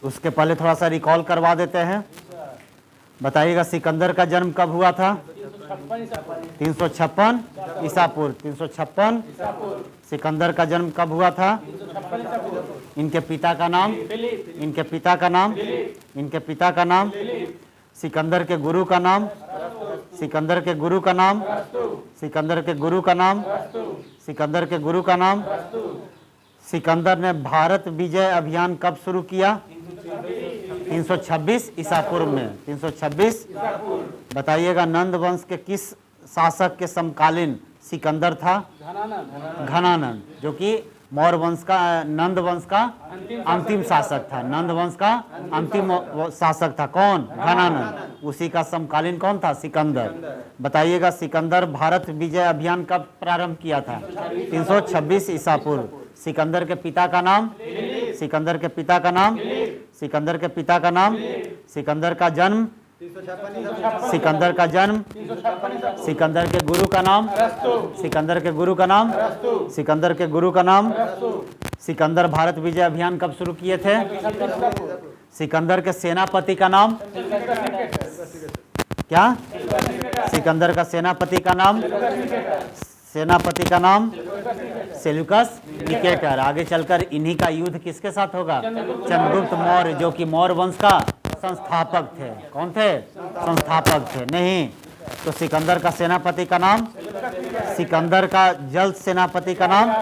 उसके पहले थोड़ा सा रिकॉल करवा देते हैं। बताइएगा सिकंदर का जन्म कब हुआ था? 356 ईसा पूर्व। 356 सिकंदर का जन्म कब हुआ था? इनके पिता का नाम, इनके पिता का नाम, इनके पिता का नाम, सिकंदर के गुरु का नाम, सिकंदर के गुरु का नाम, सिकंदर के गुरु का नाम, सिकंदर के गुरु का नाम। सिकंदर ने भारत विजय अभियान कब शुरू किया? 326 ईसा पूर्व में। 326। बताइएगा नंद वंश के किस शासक के समकालीन सिकंदर था? घनानंद, जो कि मौर्य वंश का, नंद वंश का अंतिम शासक था। नंद वंश का अंतिम शासक था कौन? घनानंद। उसी का समकालीन कौन था? सिकंदर। बताइएगा सिकंदर भारत विजय अभियान कब प्रारंभ किया था? 326 ईसा पूर्व। सिकंदर के पिता का नाम, सिकंदर के पिता का नाम, सिकंदर के पिता का नाम, सिकंदर का जन्म, सिकंदर का जन्म, सिकंदर के गुरु का नाम, सिकंदर के गुरु का नाम, सिकंदर के गुरु का नाम। सिकंदर भारत विजय अभियान कब शुरू किए थे? सिकंदर के सेनापति का नाम क्या? सिकंदर का सेनापति का नाम, सेनापति का नाम सेल्यूकस निकेटर। आगे चलकर इन्हीं का युद्ध किसके साथ होगा? चंद्रगुप्त मौर्य, जो कि मौर्य वंश का संस्थापक थे। कौन थे? संस्थापक थे। नहीं तो सिकंदर का सेनापति का नाम, सिकंदर का जल सेनापति का नाम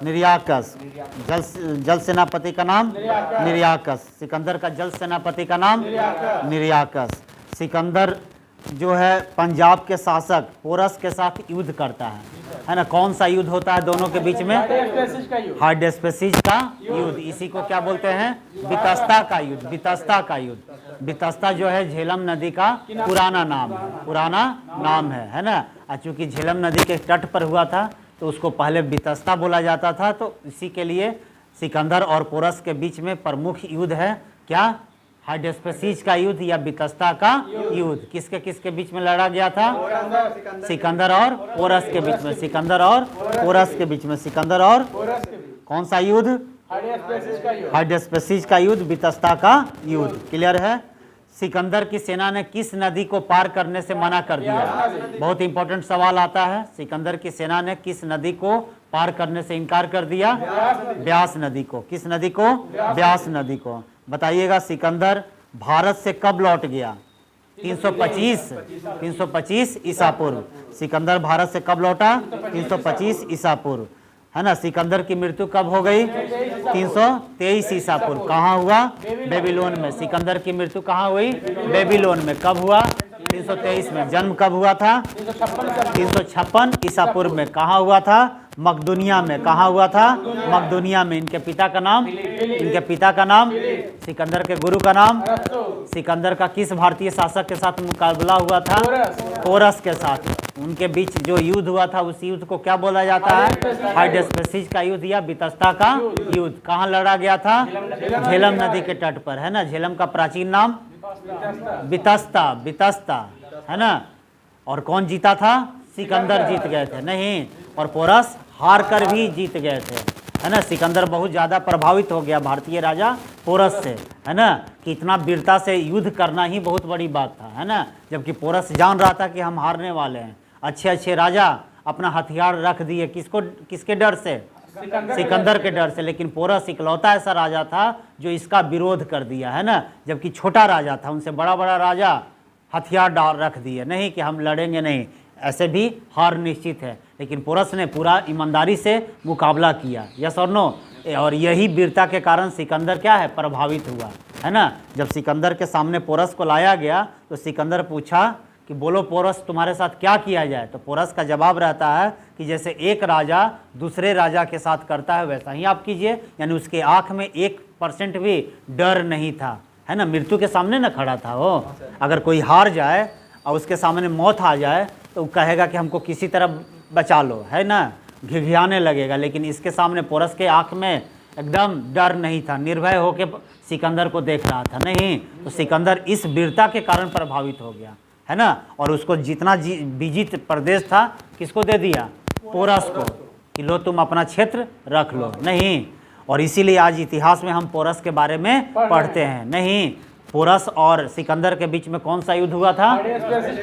निर्याकस, जल सेनापति का नाम निर्याकस, सिकंदर का जल सेनापति का नाम निर्याकस। सिकंदर जो है पंजाब के शासक पोरस के साथ युद्ध करता है ना? कौन सा युद्ध होता है दोनों के बीच में? हाइडेस्पेसिज का युद्ध। इसी को क्या बोलते हैं? बितस्ता का युद्ध। बितस्ता का युद्ध। बितस्ता जो है झेलम नदी का पुराना नाम है, पुराना नाम है ना? चूंकि झेलम नदी के तट पर हुआ था तो उसको पहले बितस्ता बोला जाता था। तो इसी के लिए सिकंदर और पोरस के बीच में प्रमुख युद्ध है क्या? हाइडेस्पेसिज का युद्ध या बितस्ता का युद्ध। किसके किसके बीच में लड़ा गया था? सिकंदर और पोरस के बीच में। सिकंदर और पोरस के बीच में। सिकंदर और कौन सा युद्ध? हाइडेस्पेसिज का युद्ध, बितस्ता का युद्ध। क्लियर है? सिकंदर की सेना ने किस नदी को पार करने से मना कर दिया? बहुत इंपॉर्टेंट सवाल आता है। सिकंदर की सेना ने किस नदी को पार करने से इनकार कर दिया? ब्यास नदी को। किस नदी को? ब्यास नदी को। बताइएगा सिकंदर भारत से कब लौट गया? 325 ईसा पूर्व। सिकंदर भारत से कब लौटा? 325 ईसा पूर्व, है ना? सिकंदर की मृत्यु कब हो गई? 323 ईसा पूर्व। कहाँ हुआ? बेबीलोन में। सिकंदर की मृत्यु कहाँ हुई? बेबीलोन में। कब हुआ? 323 में। जन्म कब हुआ था? 356 ईसा पूर्व में। कहाँ हुआ था? मकदुनिया में। कहाँ हुआ था? मकदुनिया में। इनके पिता का नाम, इनके पिता का नाम, सिकंदर के गुरु का नाम। सिकंदर का किस भारतीय शासक के साथ मुकाबला हुआ था? पोरस के साथ। उनके बीच जो युद्ध हुआ था उस युद्ध को क्या बोला जाता है? हाइडेस्पेसिज का युद्ध या बितस्ता का युद्ध। कहाँ लड़ा गया था? झेलम नदी के तट पर, है ना? झेलम का प्राचीन नाम बितस्ता, बितस्ता, है ना? और कौन जीता था? सिकंदर जीत गए थे। नहीं, और पोरस हार कर भी जीत गए थे, है ना? सिकंदर बहुत ज़्यादा प्रभावित हो गया भारतीय राजा पोरस से, है ना? कि इतना वीरता से युद्ध करना ही बहुत बड़ी बात था, है ना? जबकि पोरस जान रहा था कि हम हारने वाले हैं। अच्छे अच्छे राजा अपना हथियार रख दिए, किसको, किसके डर से? सिकंदर के डर से। लेकिन पोरस इकलौता ऐसा राजा था जो इसका विरोध कर दिया, है ना? जबकि छोटा राजा था, उनसे बड़ा बड़ा राजा हथियार डाल रख दिए, नहीं कि हम लड़ेंगे नहीं, ऐसे भी हार निश्चित है। लेकिन पोरस ने पूरा ईमानदारी से मुकाबला किया। यस और नो? और यही वीरता के कारण सिकंदर क्या है? प्रभावित हुआ, है ना? जब सिकंदर के सामने पोरस को लाया गया तो सिकंदर पूछा कि बोलो पोरस, तुम्हारे साथ क्या किया जाए? तो पोरस का जवाब रहता है कि जैसे एक राजा दूसरे राजा के साथ करता है वैसा ही आप कीजिए। यानी उसके आँख में 1% भी डर नहीं था, है ना? मृत्यु के सामने न खड़ा था वो। अगर कोई हार जाए और उसके सामने मौत आ जाए तो वो कहेगा कि हमको किसी तरह बचा लो, है ना? घिघियाने लगेगा। लेकिन इसके सामने पोरस के आँख में एकदम डर नहीं था, निर्भय होकर सिकंदर को देख रहा था। नहीं तो सिकंदर इस वीरता के कारण प्रभावित हो गया, है ना? और उसको जितना विजित प्रदेश था किसको दे दिया? पोरस को, कि लो तुम अपना क्षेत्र रख लो। नहीं, और इसीलिए आज इतिहास में हम पोरस के बारे में पढ़ते हैं। नहीं, पोरस और सिकंदर के बीच में कौन सा युद्ध हुआ था?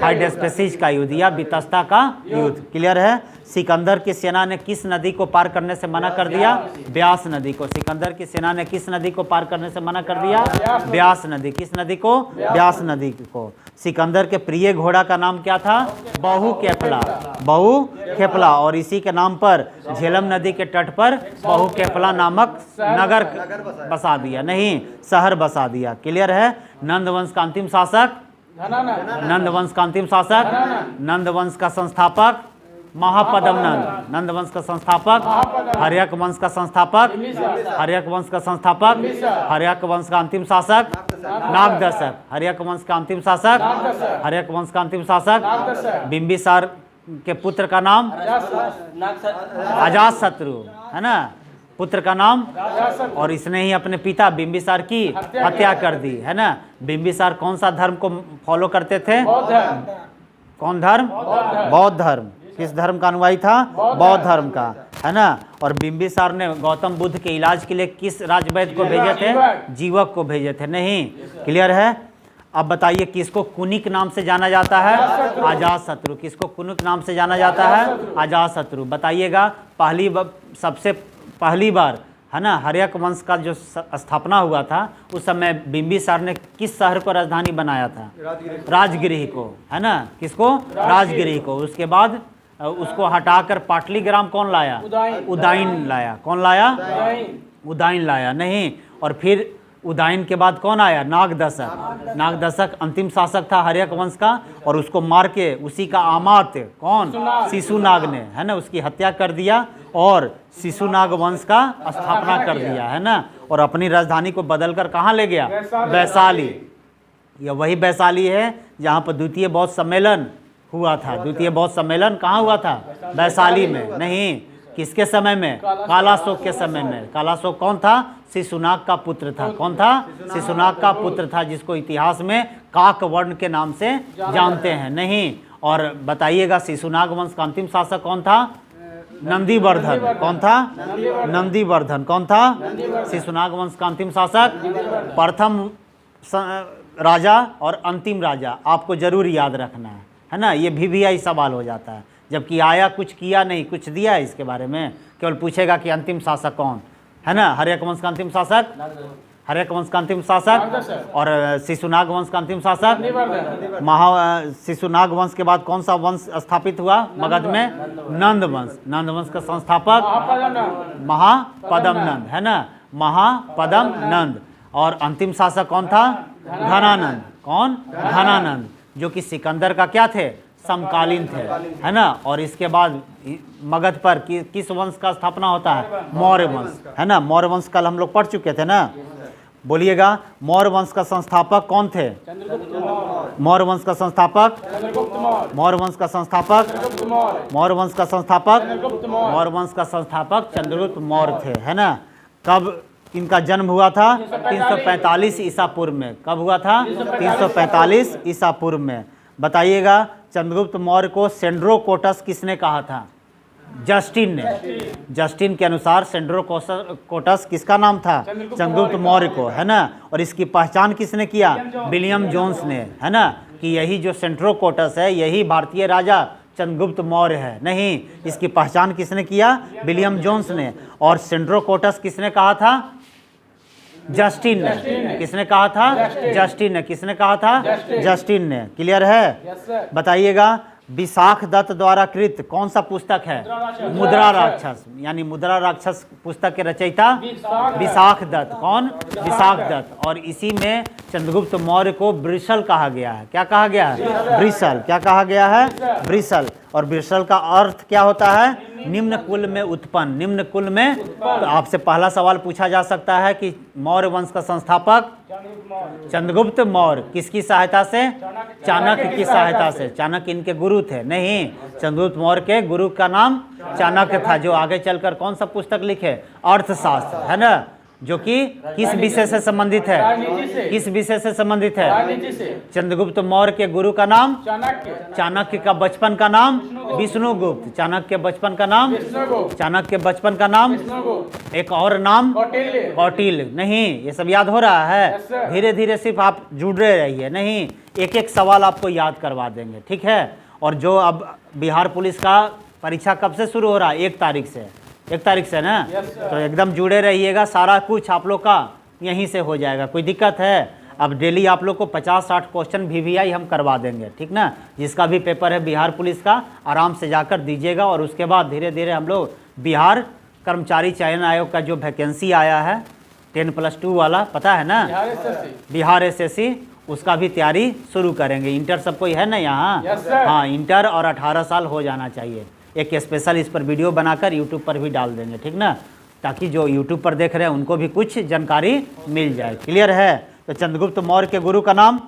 हाइडेस्पेसिस का युद्ध या बितस्ता का युद्ध। क्लियर है? सिकंदर की सेना ने किस नदी को पार करने से मना कर दिया? ब्यास नदी को। सिकंदर की सेना ने किस नदी को पार करने से मना कर दिया? ब्यास नदी। किस नदी को? ब्यास नदी को। सिकंदर के प्रिय घोड़ा का नाम क्या था? बहु केफला। बहु केफला। और इसी के नाम पर झेलम नदी के तट पर बहु केफला नामक नगर बसा दिया, नहीं शहर बसा दिया। क्लियर है? नंद वंश का अंतिम शासक? नंद वंश का अंतिम शासक? नंद वंश का संस्थापक? महापदम नंद। नंद वंश का संस्थापक? हर्यक वंश का संस्थापक? हर्यक वंश का संस्थापक? हर्यक वंश का अंतिम शासक? नागदशक। हर्यक वंश का अंतिम शासक? हर्यक वंश का अंतिम शासक? बिंबिसार के पुत्र का नाम? अजातशत्रु, है ना? पुत्र का नाम, और इसने ही अपने पिता बिंबिसार की हत्या कर दी, है ना? बिंबिसार कौन सा धर्म को फॉलो करते थे? कौन धर्म? बौद्ध धर्म। किस धर्म का अनुयायी था? बौद्ध धर्म का, है ना? और बिंबिसार ने गौतम बुद्ध के इलाज के लिए किस राजवैद्य को भेजे थे? जीवक को भेजे थे, नहीं? क्लियर है? अब बताइए किसको कुनिक नाम से जाना जाता है? अजातशत्रु। किसको कुनिक नाम से जाना जाता है? अजातशत्रु। बताइएगा सबसे पहली बार, है ना, हर्यक वंश का जो स्थापना हुआ था उस समय बिंबिसार ने किस शहर को राजधानी बनाया था? राजगृह को, है ना? किसको? राजगृह को। उसके बाद उसको हटाकर पाटलीग्राम कौन लाया? उदाइन लाया। कौन लाया? उदाइन लाया, नहीं? और फिर उदाइन के बाद कौन आया? नागदशक। नागदशक अंतिम शासक था हर्यक वंश का, और उसको मार के उसी का अमात्य कौन? शिशुनाग ने, है ना, उसकी हत्या कर दिया और शिशुनाग वंश का स्थापना कर दिया, है ना? और अपनी राजधानी को बदलकर कहाँ ले गया? वैशाली। यह वही वैशाली है जहाँ पर द्वितीय बौद्ध सम्मेलन हुआ था। द्वितीय बौद्ध सम्मेलन कहाँ हुआ था? वैशाली में, नहीं? किसके समय में? कालाशोक के समय में। कालाशोक कौन था? शिशुनाग का पुत्र था। कौन था? शिशुनाग का पुत्र था, जिसको इतिहास में काकवर्ण के नाम से जानते हैं, नहीं? और बताइएगा शिशुनाग वंश का अंतिम शासक कौन था? नंदीवर्धन। कौन था? नंदीवर्धन। कौन था? शिशुनाग वंश का अंतिम शासक। प्रथम राजा और अंतिम राजा आपको जरूर याद रखना है ना? ये भी सवाल हो जाता है, जबकि आया कुछ किया नहीं, कुछ दिया है इसके बारे में, केवल पूछेगा कि अंतिम शासक कौन, है ना? हर्यक वंश का अंतिम शासक? हर्यक वंश का अंतिम शासक। और शिशुनाग वंश का अंतिम शासक? शिशुनाग वंश के बाद कौन सा वंश स्थापित हुआ मगध में? नंद वंश। नंद वंश का संस्थापक? महापदम नंद, है ना? महापदम नंद। और अंतिम शासक कौन था? घनानंद। कौन? घनानंद, जो कि सिकंदर का क्या थे? समकालीन थे, है ना? और इसके बाद मगध पर किस वंश का स्थापना होता है? मौर्य वंश, है ना? मौर्य वंश कल हम लोग पढ़ चुके थे ना? बोलिएगा, मौर्य वंश का संस्थापक कौन थे? मौर्य वंश का संस्थापक? मौर्य वंश का संस्थापक? मौर्य वंश का संस्थापक? मौर्य वंश का संस्थापक चंद्रगुप्त मौर्य थे, है ना? कब इनका जन्म हुआ था? 345 ईसा पूर्व में। कब हुआ था? 345 ईसा पूर्व में। बताइएगा, चंद्रगुप्त मौर्य को सेंड्रोकोटस किसने कहा था? जस्टिन ने। जस्टिन के अनुसार सेंड्रोकोटस किसका नाम था? चंद्रगुप्त मौर्य को, है ना? और इसकी पहचान किसने किया? विलियम जोन्स ने, है ना? कि यही जो सेंड्रोकोटस है यही भारतीय राजा चंद्रगुप्त मौर्य है, नहीं? इसकी पहचान किसने किया? विलियम जोन्स ने। और सेंड्रोकोटस किसने कहा था? जस्टिन ने। किसने कहा था? जस्टिन ने। किसने कहा था? जस्टिन ने। क्लियर है? बताइएगा, विशाख दत्त द्वारा कृत कौन सा पुस्तक है? मुद्रा राक्षस। यानी मुद्रा राक्षस पुस्तक के रचयिता विशाख दत्त। कौन? विशाख दत्त। और इसी में चंद्रगुप्त मौर्य को वृषल कहा गया है। क्या कहा गया है? वृषल। क्या कहा गया है? वृषल। और वृषल का अर्थ क्या होता है? निम्न कुल में उत्पन्न। निम्न कुल में। तो आपसे पहला सवाल पूछा जा सकता है कि मौर्य वंश का संस्थापक चंद्रगुप्त मौर्य किसकी सहायता से? चाणक्य की सहायता से। चाणक्य इनके गुरु थे, नहीं? चंद्रगुप्त मौर्य के गुरु का नाम चाणक्य था, जो आगे चलकर कौन सा पुस्तक लिखे? अर्थशास्त्र, है ना? जो कि किस विषय से संबंधित है? किस विषय से संबंधित है? चंद्रगुप्त मौर्य के गुरु का नाम चाणक्य का बचपन का नाम विष्णुगुप्त। चाणक्य के बचपन का नाम चाणक्य के बचपन का नाम एक और नाम कौटिल्य। नहीं, ये सब याद हो रहा है? धीरे धीरे सिर्फ आप जुड़ रहिए, नहीं एक एक सवाल आपको याद करवा देंगे, ठीक है। और जो अब बिहार पुलिस का परीक्षा कब से शुरू हो रहा है? 1 तारीख से। 1 तारीख से ना? तो एकदम जुड़े रहिएगा, सारा कुछ आप लोग का यहीं से हो जाएगा। कोई दिक्कत है? अब डेली आप लोग को 50-60 क्वेश्चन VVI हम करवा देंगे, ठीक ना। जिसका भी पेपर है बिहार पुलिस का, आराम से जाकर दीजिएगा। और उसके बाद धीरे धीरे हम लोग बिहार कर्मचारी चयन आयोग का जो वैकेंसी आया है 10+2 वाला, पता है ना, बिहार SSC, उसका भी तैयारी शुरू करेंगे। इंटर सब कोई है ना यहाँ? हाँ, इंटर और 18 साल हो जाना चाहिए। एक स्पेशल इस पर वीडियो बनाकर यूट्यूब पर भी डाल देंगे, ठीक ना, ताकि जो यूट्यूब पर देख रहे हैं उनको भी कुछ जानकारी मिल जाए। क्लियर है? तो चंद्रगुप्त मौर्य के गुरु का नाम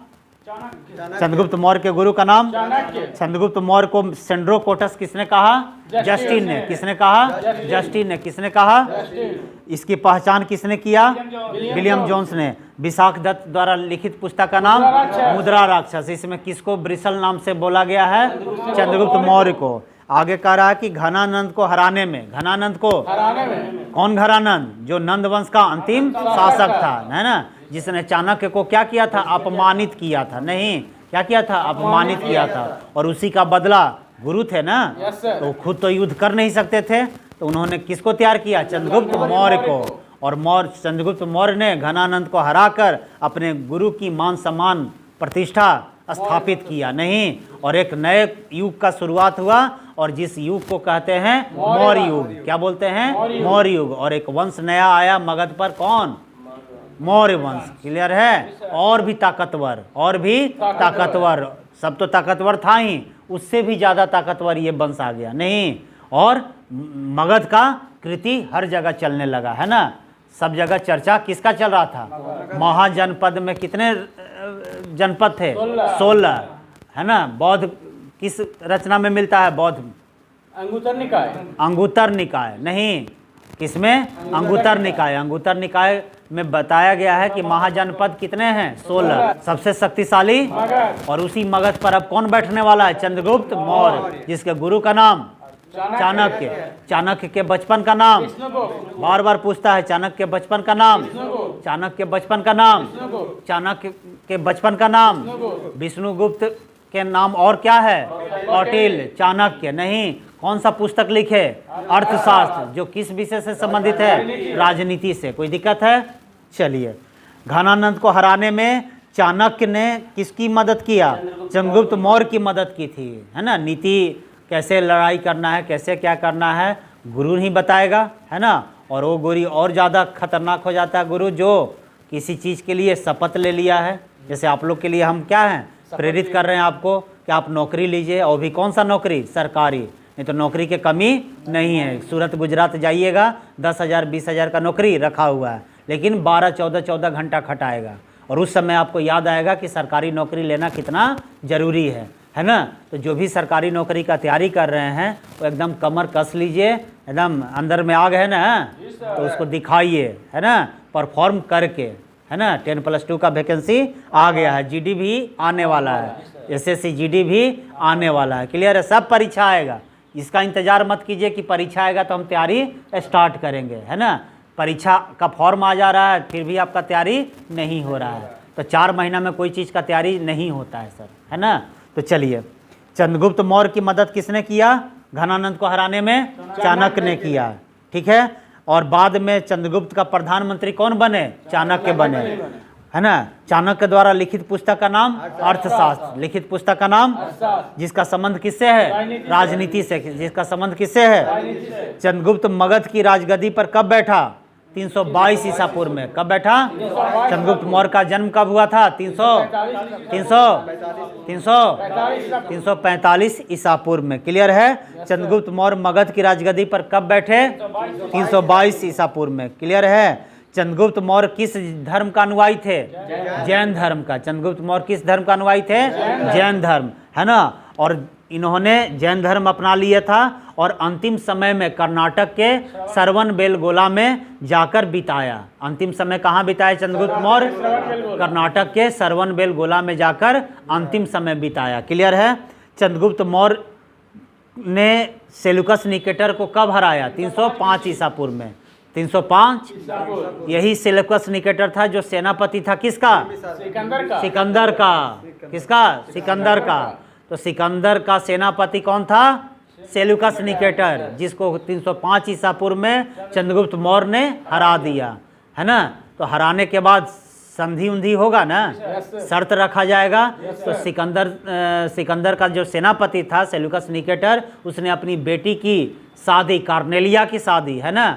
चंद्रगुप्त मौर्य के गुरु का नाम चंद्रगुप्त मौर्य को सेंड्रोकोटस किसने कहा? जस्टिन ने। किसने कहा? जस्टिन ने। किसने कहा? इसकी पहचान किसने किया? विलियम जोन्स ने। विशाख दत्त द्वारा लिखित पुस्तक का नाम मुद्रा राक्षस। इसमें किसको ब्रिसल नाम से बोला गया है? चंद्रगुप्त मौर्य को। आगे कह रहा है कि घनानंद को हराने में, घनानंद को कौन? घनानंद, जो नंद वंश का अंतिम शासक था, है ना, जिसने चाणक्य को क्या किया था? अपमानित किया था। नहीं, क्या किया था? अपमानित किया था। और उसी का बदला, गुरु थे ना, तो खुद तो युद्ध कर नहीं सकते थे, तो उन्होंने किसको तैयार किया? चंद्रगुप्त मौर्य को। और चंद्रगुप्त मौर्य ने घनानंद को हराकर अपने गुरु की मान सम्मान प्रतिष्ठा स्थापित किया। नहीं, और एक नए युग का शुरुआत हुआ, और जिस युग को कहते हैं मौर्य युग। क्या बोलते हैं? मौर्य युग। और एक वंश नया आया मगध पर, कौन? मौर्य वंश। क्लियर है? और भी ताकतवर, और भी ताकतवर, सब तो ताकतवर था ही, उससे भी ज्यादा ताकतवर ये वंश आ गया। नहीं, और मगध का कृति हर जगह चलने लगा, है ना। सब जगह चर्चा किसका चल रहा था? महाजनपद में कितने जनपद थे? 16, है ना। बौद्ध किस रचना में मिलता है? बौद्ध अंगुत्तर निकाय। अंगुत्तर निकाय। नहीं, किसमें? अंगुत्तर निकाय। अंगुत्तर निकाय में बताया गया है कि महाजनपद कितने हैं? 16। सबसे शक्तिशाली, और उसी मगध पर अब कौन बैठने वाला है? चंद्रगुप्त मौर्य, जिसके गुरु का नाम चाणक्य। चाणक्य के बचपन का नाम बार बार पूछता है। चाणक्य के बचपन का नाम चाणक्य के बचपन का नाम चाणक्य के बचपन का नाम विष्णुगुप्त के नाम और क्या है? कौटिल्य। चाणक्य। नहीं, कौन सा पुस्तक लिखे? अर्थशास्त्र, जो किस विषय से संबंधित है? राजनीति से। कोई दिक्कत है? चलिए, घनानंद को हराने में चाणक्य ने किसकी मदद किया? चंद्रगुप्त मौर्य की मदद की थी, है ना। नीति कैसे लड़ाई करना है, कैसे क्या करना है, गुरु ही बताएगा, है ना। और वो गुरु और ज़्यादा खतरनाक हो जाता है, गुरु जो किसी चीज़ के लिए शपथ ले लिया है। जैसे आप लोग के लिए हम क्या हैं? प्रेरित कर रहे हैं आपको कि आप नौकरी लीजिए, और भी कौन सा नौकरी? सरकारी। नहीं तो नौकरी की कमी नहीं है। सूरत गुजरात जाइएगा, 10,000 20,000 का नौकरी रखा हुआ है, लेकिन 12-14 घंटा खटाएगा। और उस समय आपको याद आएगा कि सरकारी नौकरी लेना कितना ज़रूरी है ना। तो जो भी सरकारी नौकरी का तैयारी कर रहे हैं वो एकदम कमर कस लीजिए, एकदम अंदर में आग है ना, तो उसको दिखाइए, है ना, परफॉर्म करके, है ना। 10+2 का वैकेंसी आ गया है, GD भी आने वाला है, SSC GD भी आने वाला है। क्लियर है? सब परीक्षा आएगा, इसका इंतज़ार मत कीजिए कि परीक्षा आएगा तो हम तैयारी स्टार्ट करेंगे, है ना। परीक्षा का फॉर्म आ जा रहा है फिर भी आपका तैयारी नहीं हो रहा है, तो 4 महीना में कोई चीज़ का तैयारी नहीं होता है सर, है ना। तो चलिए, चंद्रगुप्त मौर्य की मदद किसने किया? घनानंद को हराने में चाणक्य ने किया, ठीक है। और बाद में चंद्रगुप्त का प्रधानमंत्री कौन बने? चाणक्य बने, है ना। चाणक्य द्वारा लिखित पुस्तक का नाम अर्थशास्त्र। लिखित पुस्तक का नाम जिसका संबंध किससे है? राजनीति से। जिसका संबंध किससे है? चंद्रगुप्त मगध की राजगद्दी पर कब बैठा? 322 ईसा पूर्व में। कब बैठा? चंद्रगुप्त मौर्य का जन्म कब हुआ था? 345 ईसा पूर्व में। क्लियर है? चंद्रगुप्त मौर्य मगध की राजगद्दी पर कब बैठे? 322 ईसा पूर्व में। क्लियर है? चंद्रगुप्त मौर्य किस धर्म का अनुयायी थे? जैन धर्म का। चंद्रगुप्त मौर्य किस धर्म का अनुयायी थे? जैन धर्म, है ना। और इन्होंने जैन धर्म अपना लिया था और अंतिम समय में कर्नाटक के श्रवणबेलगोला में जाकर बिताया। अंतिम समय कहाँ बिताया चंद्रगुप्त मौर्य? कर्नाटक के श्रवणबेलगोला में जाकर अंतिम समय बिताया। क्लियर है? चंद्रगुप्त मौर्य ने सेल्यूकस निकेटर को कब हराया? 305 ईसा पूर्व में। 305 यही सेल्यूकस निकेटर था जो सेनापति था किसका? सिकंदर का। किसका? सिकंदर का। तो सिकंदर का सेनापति कौन था? सेल्यूकस निकेटर, जिसको 305 ईसा पूर्व में चंद्रगुप्त मौर्य ने हरा दिया, है ना। तो हराने के बाद संधि उंधि होगा ना, शर्त रखा जाएगा। तो सिकंदर का जो सेनापति था सेल्यूकस निकेटर, उसने अपनी बेटी की शादी, कार्नेलिया की शादी, है ना,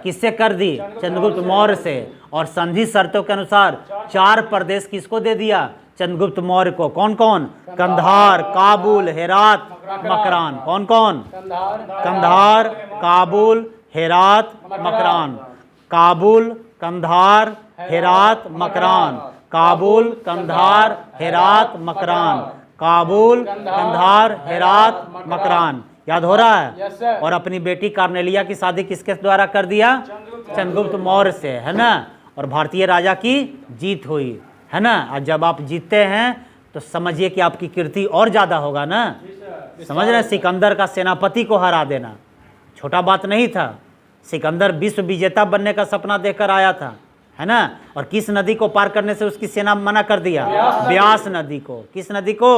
किससे कर दी? चंद्रगुप्त मौर्य से। और संधि शर्तों के अनुसार 4 प्रदेश किसको दे दिया? चंद्रगुप्त मौर्य को। कौन कौन? कंधार, काबुल, हेरात, मकरान। कौन कौन? कंधार, काबुल, हेरात, मकरान। काबुल, कंधार, हेरात, मकरान। काबुल, कंधार, हेरात, मकरान। काबुल, कंधार, हेरात, मकरान। याद हो रहा है? और अपनी बेटी कार्नेलिया की शादी किसके द्वारा कर दिया? चंद्रगुप्त मौर्य से, है ना। और भारतीय राजा की जीत हुई, है ना। और जब आप जीतते हैं तो समझिए कि आपकी कीर्ति और ज़्यादा होगा ना। समझ रहे हैं? सिकंदर का सेनापति को हरा देना छोटा बात नहीं था। सिकंदर विश्व विजेता बनने का सपना देखकर आया था, है ना। और किस नदी को पार करने से उसकी सेना मना कर दिया? ब्यास नदी को। किस नदी को?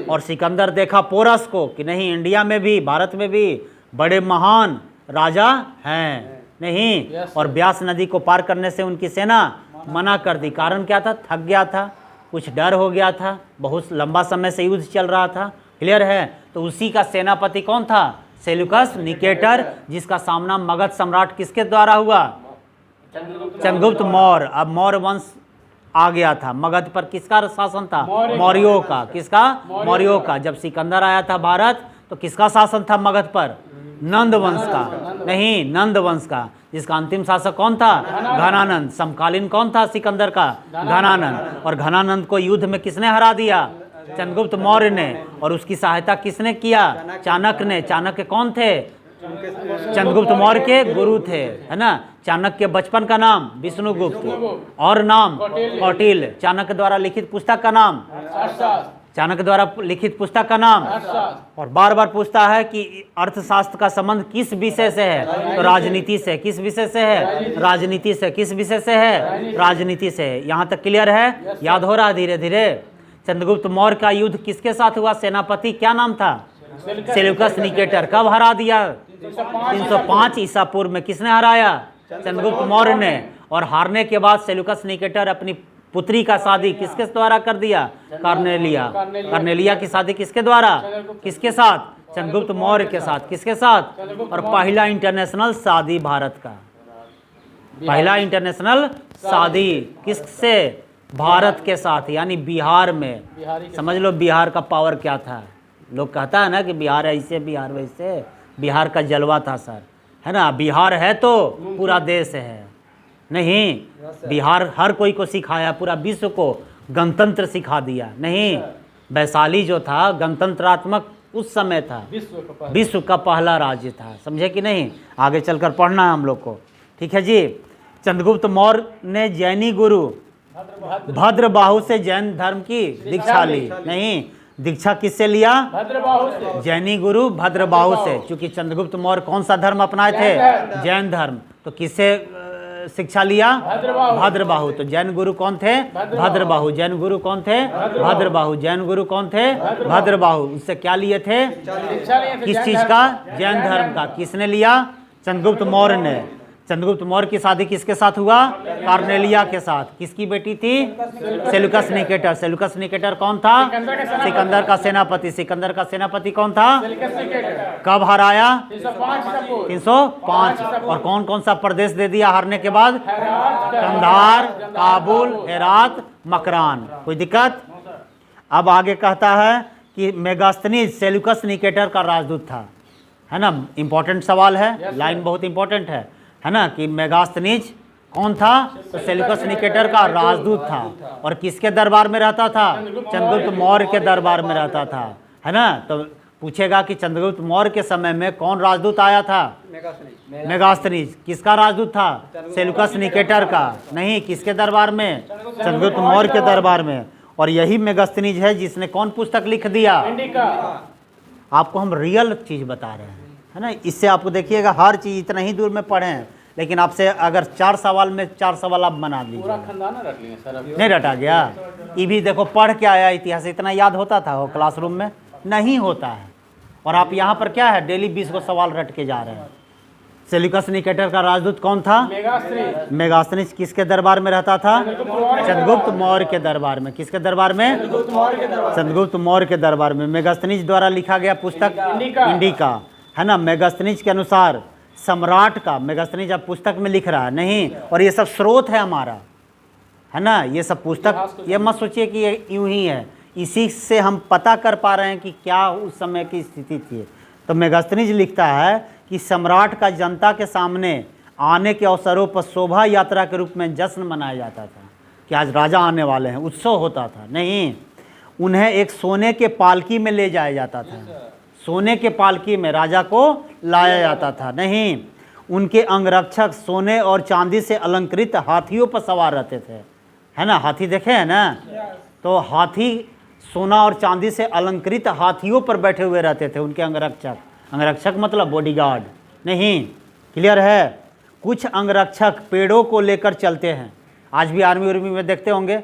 और सिकंदर देखा पोरस को कि नहीं, इंडिया में भी, भारत में भी बड़े महान राजा हैं, नहीं। और ब्यास नदी को पार करने से उनकी सेना मना कर दी। कारण क्या था? थक गया था, कुछ डर हो गया था, बहुत लंबा समय से युद्ध चल रहा था। क्लियर है? तो उसी का सेनापति कौन था? सेल्यूकस निकेटर, जिसका सामना मगध सम्राट किसके द्वारा हुआ? चंद्रगुप्त मौर्य। अब मौर्य वंश आ गया था। मगध पर किसका शासन था? मौर्यों का। किसका? मौर्यों का। जब सिकंदर आया था भारत तो किसका शासन था मगध पर? नंद वंश का। नहीं, नंद वंश का। जिसका अंतिम शासक कौन था? घनानंद। समकालीन कौन था सिकंदर का? घनानंद। और घनानंद को युद्ध में किसने हरा दिया? चंद्रगुप्त मौर्य ने। और उसकी सहायता किसने किया? चाणक्य ने। चाणक्य कौन थे? चंद्रगुप्त मौर्य के गुरु थे, है ना। चाणक्य के बचपन का नाम विष्णुगुप्त, और नाम कौटिल्य। चाणक्य द्वारा लिखित पुस्तक का नाम? चाणक्य द्वारा लिखित पुस्तक का नाम? और बार बार पूछता है कि अर्थशास्त्र का संबंध किस विषय से है? तो राजनीति से। किस विषय से है? राजनीति से। किस विषय से है? राजनीति से। यहाँ तक क्लियर है? याद हो रहा है धीरे धीरे? चंद्रगुप्त मौर्य का युद्ध किसके साथ हुआ? सेनापति क्या नाम था? Seleucus Nicator. कब हरा दिया? 305 ईसा पूर्व में। किसने हराया? चंद्रगुप्त मौर्य ने। और हारने के बाद सेल्यूकस निकेटर अपनी पुत्री का शादी किसके द्वारा कर दिया? कार्नेलिया। कार्नेलिया की शादी किसके द्वारा? किसके साथ? चंद्रगुप्त मौर्य के साथ। किसके साथ? और पहला इंटरनेशनल शादी भारत का। पहला इंटरनेशनल शादी किससे? भारत के साथ, यानी बिहार में। समझ लो बिहार का पावर क्या था। लोग कहता है ना कि बिहार ऐसे, बिहार वैसे। बिहार का जलवा था सर, है ना। बिहार है तो पूरा देश है, नहीं। बिहार हर कोई को सिखाया, पूरा विश्व को गणतंत्र सिखा दिया, नहीं। वैशाली जो था गणतंत्रात्मक उस समय था, विश्व का पहला राज्य था। समझे कि नहीं? आगे चलकर पढ़ना है हम लोग को, ठीक है जी। चंद्रगुप्त मौर्य ने जैनी गुरु भद्रबाहु से जैन धर्म की दीक्षा ली। नहीं, दीक्षा किससे लिया? भद्रबाहु से। जैनी गुरु भद्रबाहु से। क्योंकि चंद्रगुप्त मौर्य कौन सा धर्म अपनाए थे? जैन धर्म। तो किससे शिक्षा लिया? भद्रबाहु। तो जैन गुरु कौन थे? भद्रबाहु। जैन गुरु कौन थे? भद्रबाहु। जैन गुरु कौन थे? भद्रबाहु। उससे क्या लिए थे? किस चीज का? जैन धर्म का। किसने लिया? चंद्रगुप्त मौर्य ने। चंद्रगुप्त मौर्य की शादी किसके साथ हुआ? कार्नेलिया के साथ। किसकी बेटी थी? Seleucus Nicator. सेल्यूकस निकेटर कौन था? सिकंदर का सेनापति। सिकंदर का सेनापति कौन था? कब हराया? 305। और कौन कौन सा प्रदेश दे दिया हारने के बाद? कंधार, काबुल, हेरात, मकरान। कोई दिक्कत? अब आगे कहता है कि मेगास्थनीज सेल्यूकस निकेटर का राजदूत था, है ना। इंपॉर्टेंट सवाल है, लाइन बहुत इंपॉर्टेंट है ना। कि मेगास्थनीज कौन था? तो सेल्यूकस निकेटर का राजदूत था। और किसके दरबार में रहता था? चंद्रगुप्त मौर्य के दरबार में रहता था, है ना। तो पूछेगा कि चंद्रगुप्त मौर्य के समय में कौन राजदूत आया था? मेगास्थनीज। किसका राजदूत था? सेल्यूकस निकेटर का। नहीं, किसके दरबार में? चंद्रगुप्त मौर्य के दरबार में। और यही मेगास्थनीज है जिसने कौन पुस्तक लिख दिया? आपको हम रियल चीज बता रहे हैं, है ना। इससे आपको देखिएगा हर चीज इतना ही दूर में पढ़े हैं, लेकिन आपसे अगर 4 सवाल में 4 सवाल आप बना लीजिए। पूरा खानदान रट लिए सर अभी। नहीं रटा गया? ये भी देखो पढ़ के आया इतिहास, इतना याद होता था वो क्लासरूम में? नहीं होता है। और आप यहाँ पर क्या है, डेली 20 को सवाल रट के जा रहे हैं। सेल्यूकस निकेटर का राजदूत कौन था? मेगास्थनीज। किसके दरबार में रहता था? चंद्रगुप्त मौर्य के दरबार में। किसके दरबार में? चंद्रगुप्त मौर्य के दरबार में। मेगास्थनीज द्वारा लिखा गया पुस्तक इंडिका, है ना। मेगास्थनीज के अनुसार सम्राट का, मेगास्थनीज अब पुस्तक में लिख रहा है नहीं, और ये सब स्रोत है हमारा, है ना। ये सब पुस्तक, ये मत सोचिए कि ये यूं ही है, इसी से हम पता कर पा रहे हैं कि क्या उस समय की स्थिति थी। तो मेगास्थनीज लिखता है कि सम्राट का जनता के सामने आने के अवसरों पर शोभा यात्रा के रूप में जश्न मनाया जाता था कि आज राजा आने वाले हैं, उत्सव होता था। नहीं, उन्हें एक सोने के पालकी में ले जाया जाता था। सोने के पालकी में राजा को लाया जाता था। नहीं, उनके अंगरक्षक सोने और चांदी से अलंकृत हाथियों पर सवार रहते थे, है ना। हाथी देखे हैं ना, तो हाथी सोना और चांदी से अलंकृत हाथियों पर बैठे हुए रहते थे उनके अंगरक्षक। अंगरक्षक मतलब बॉडीगार्ड। नहीं, क्लियर है। कुछ अंगरक्षक पेड़ों को लेकर चलते हैं। आज भी आर्मी उर्मी में देखते होंगे,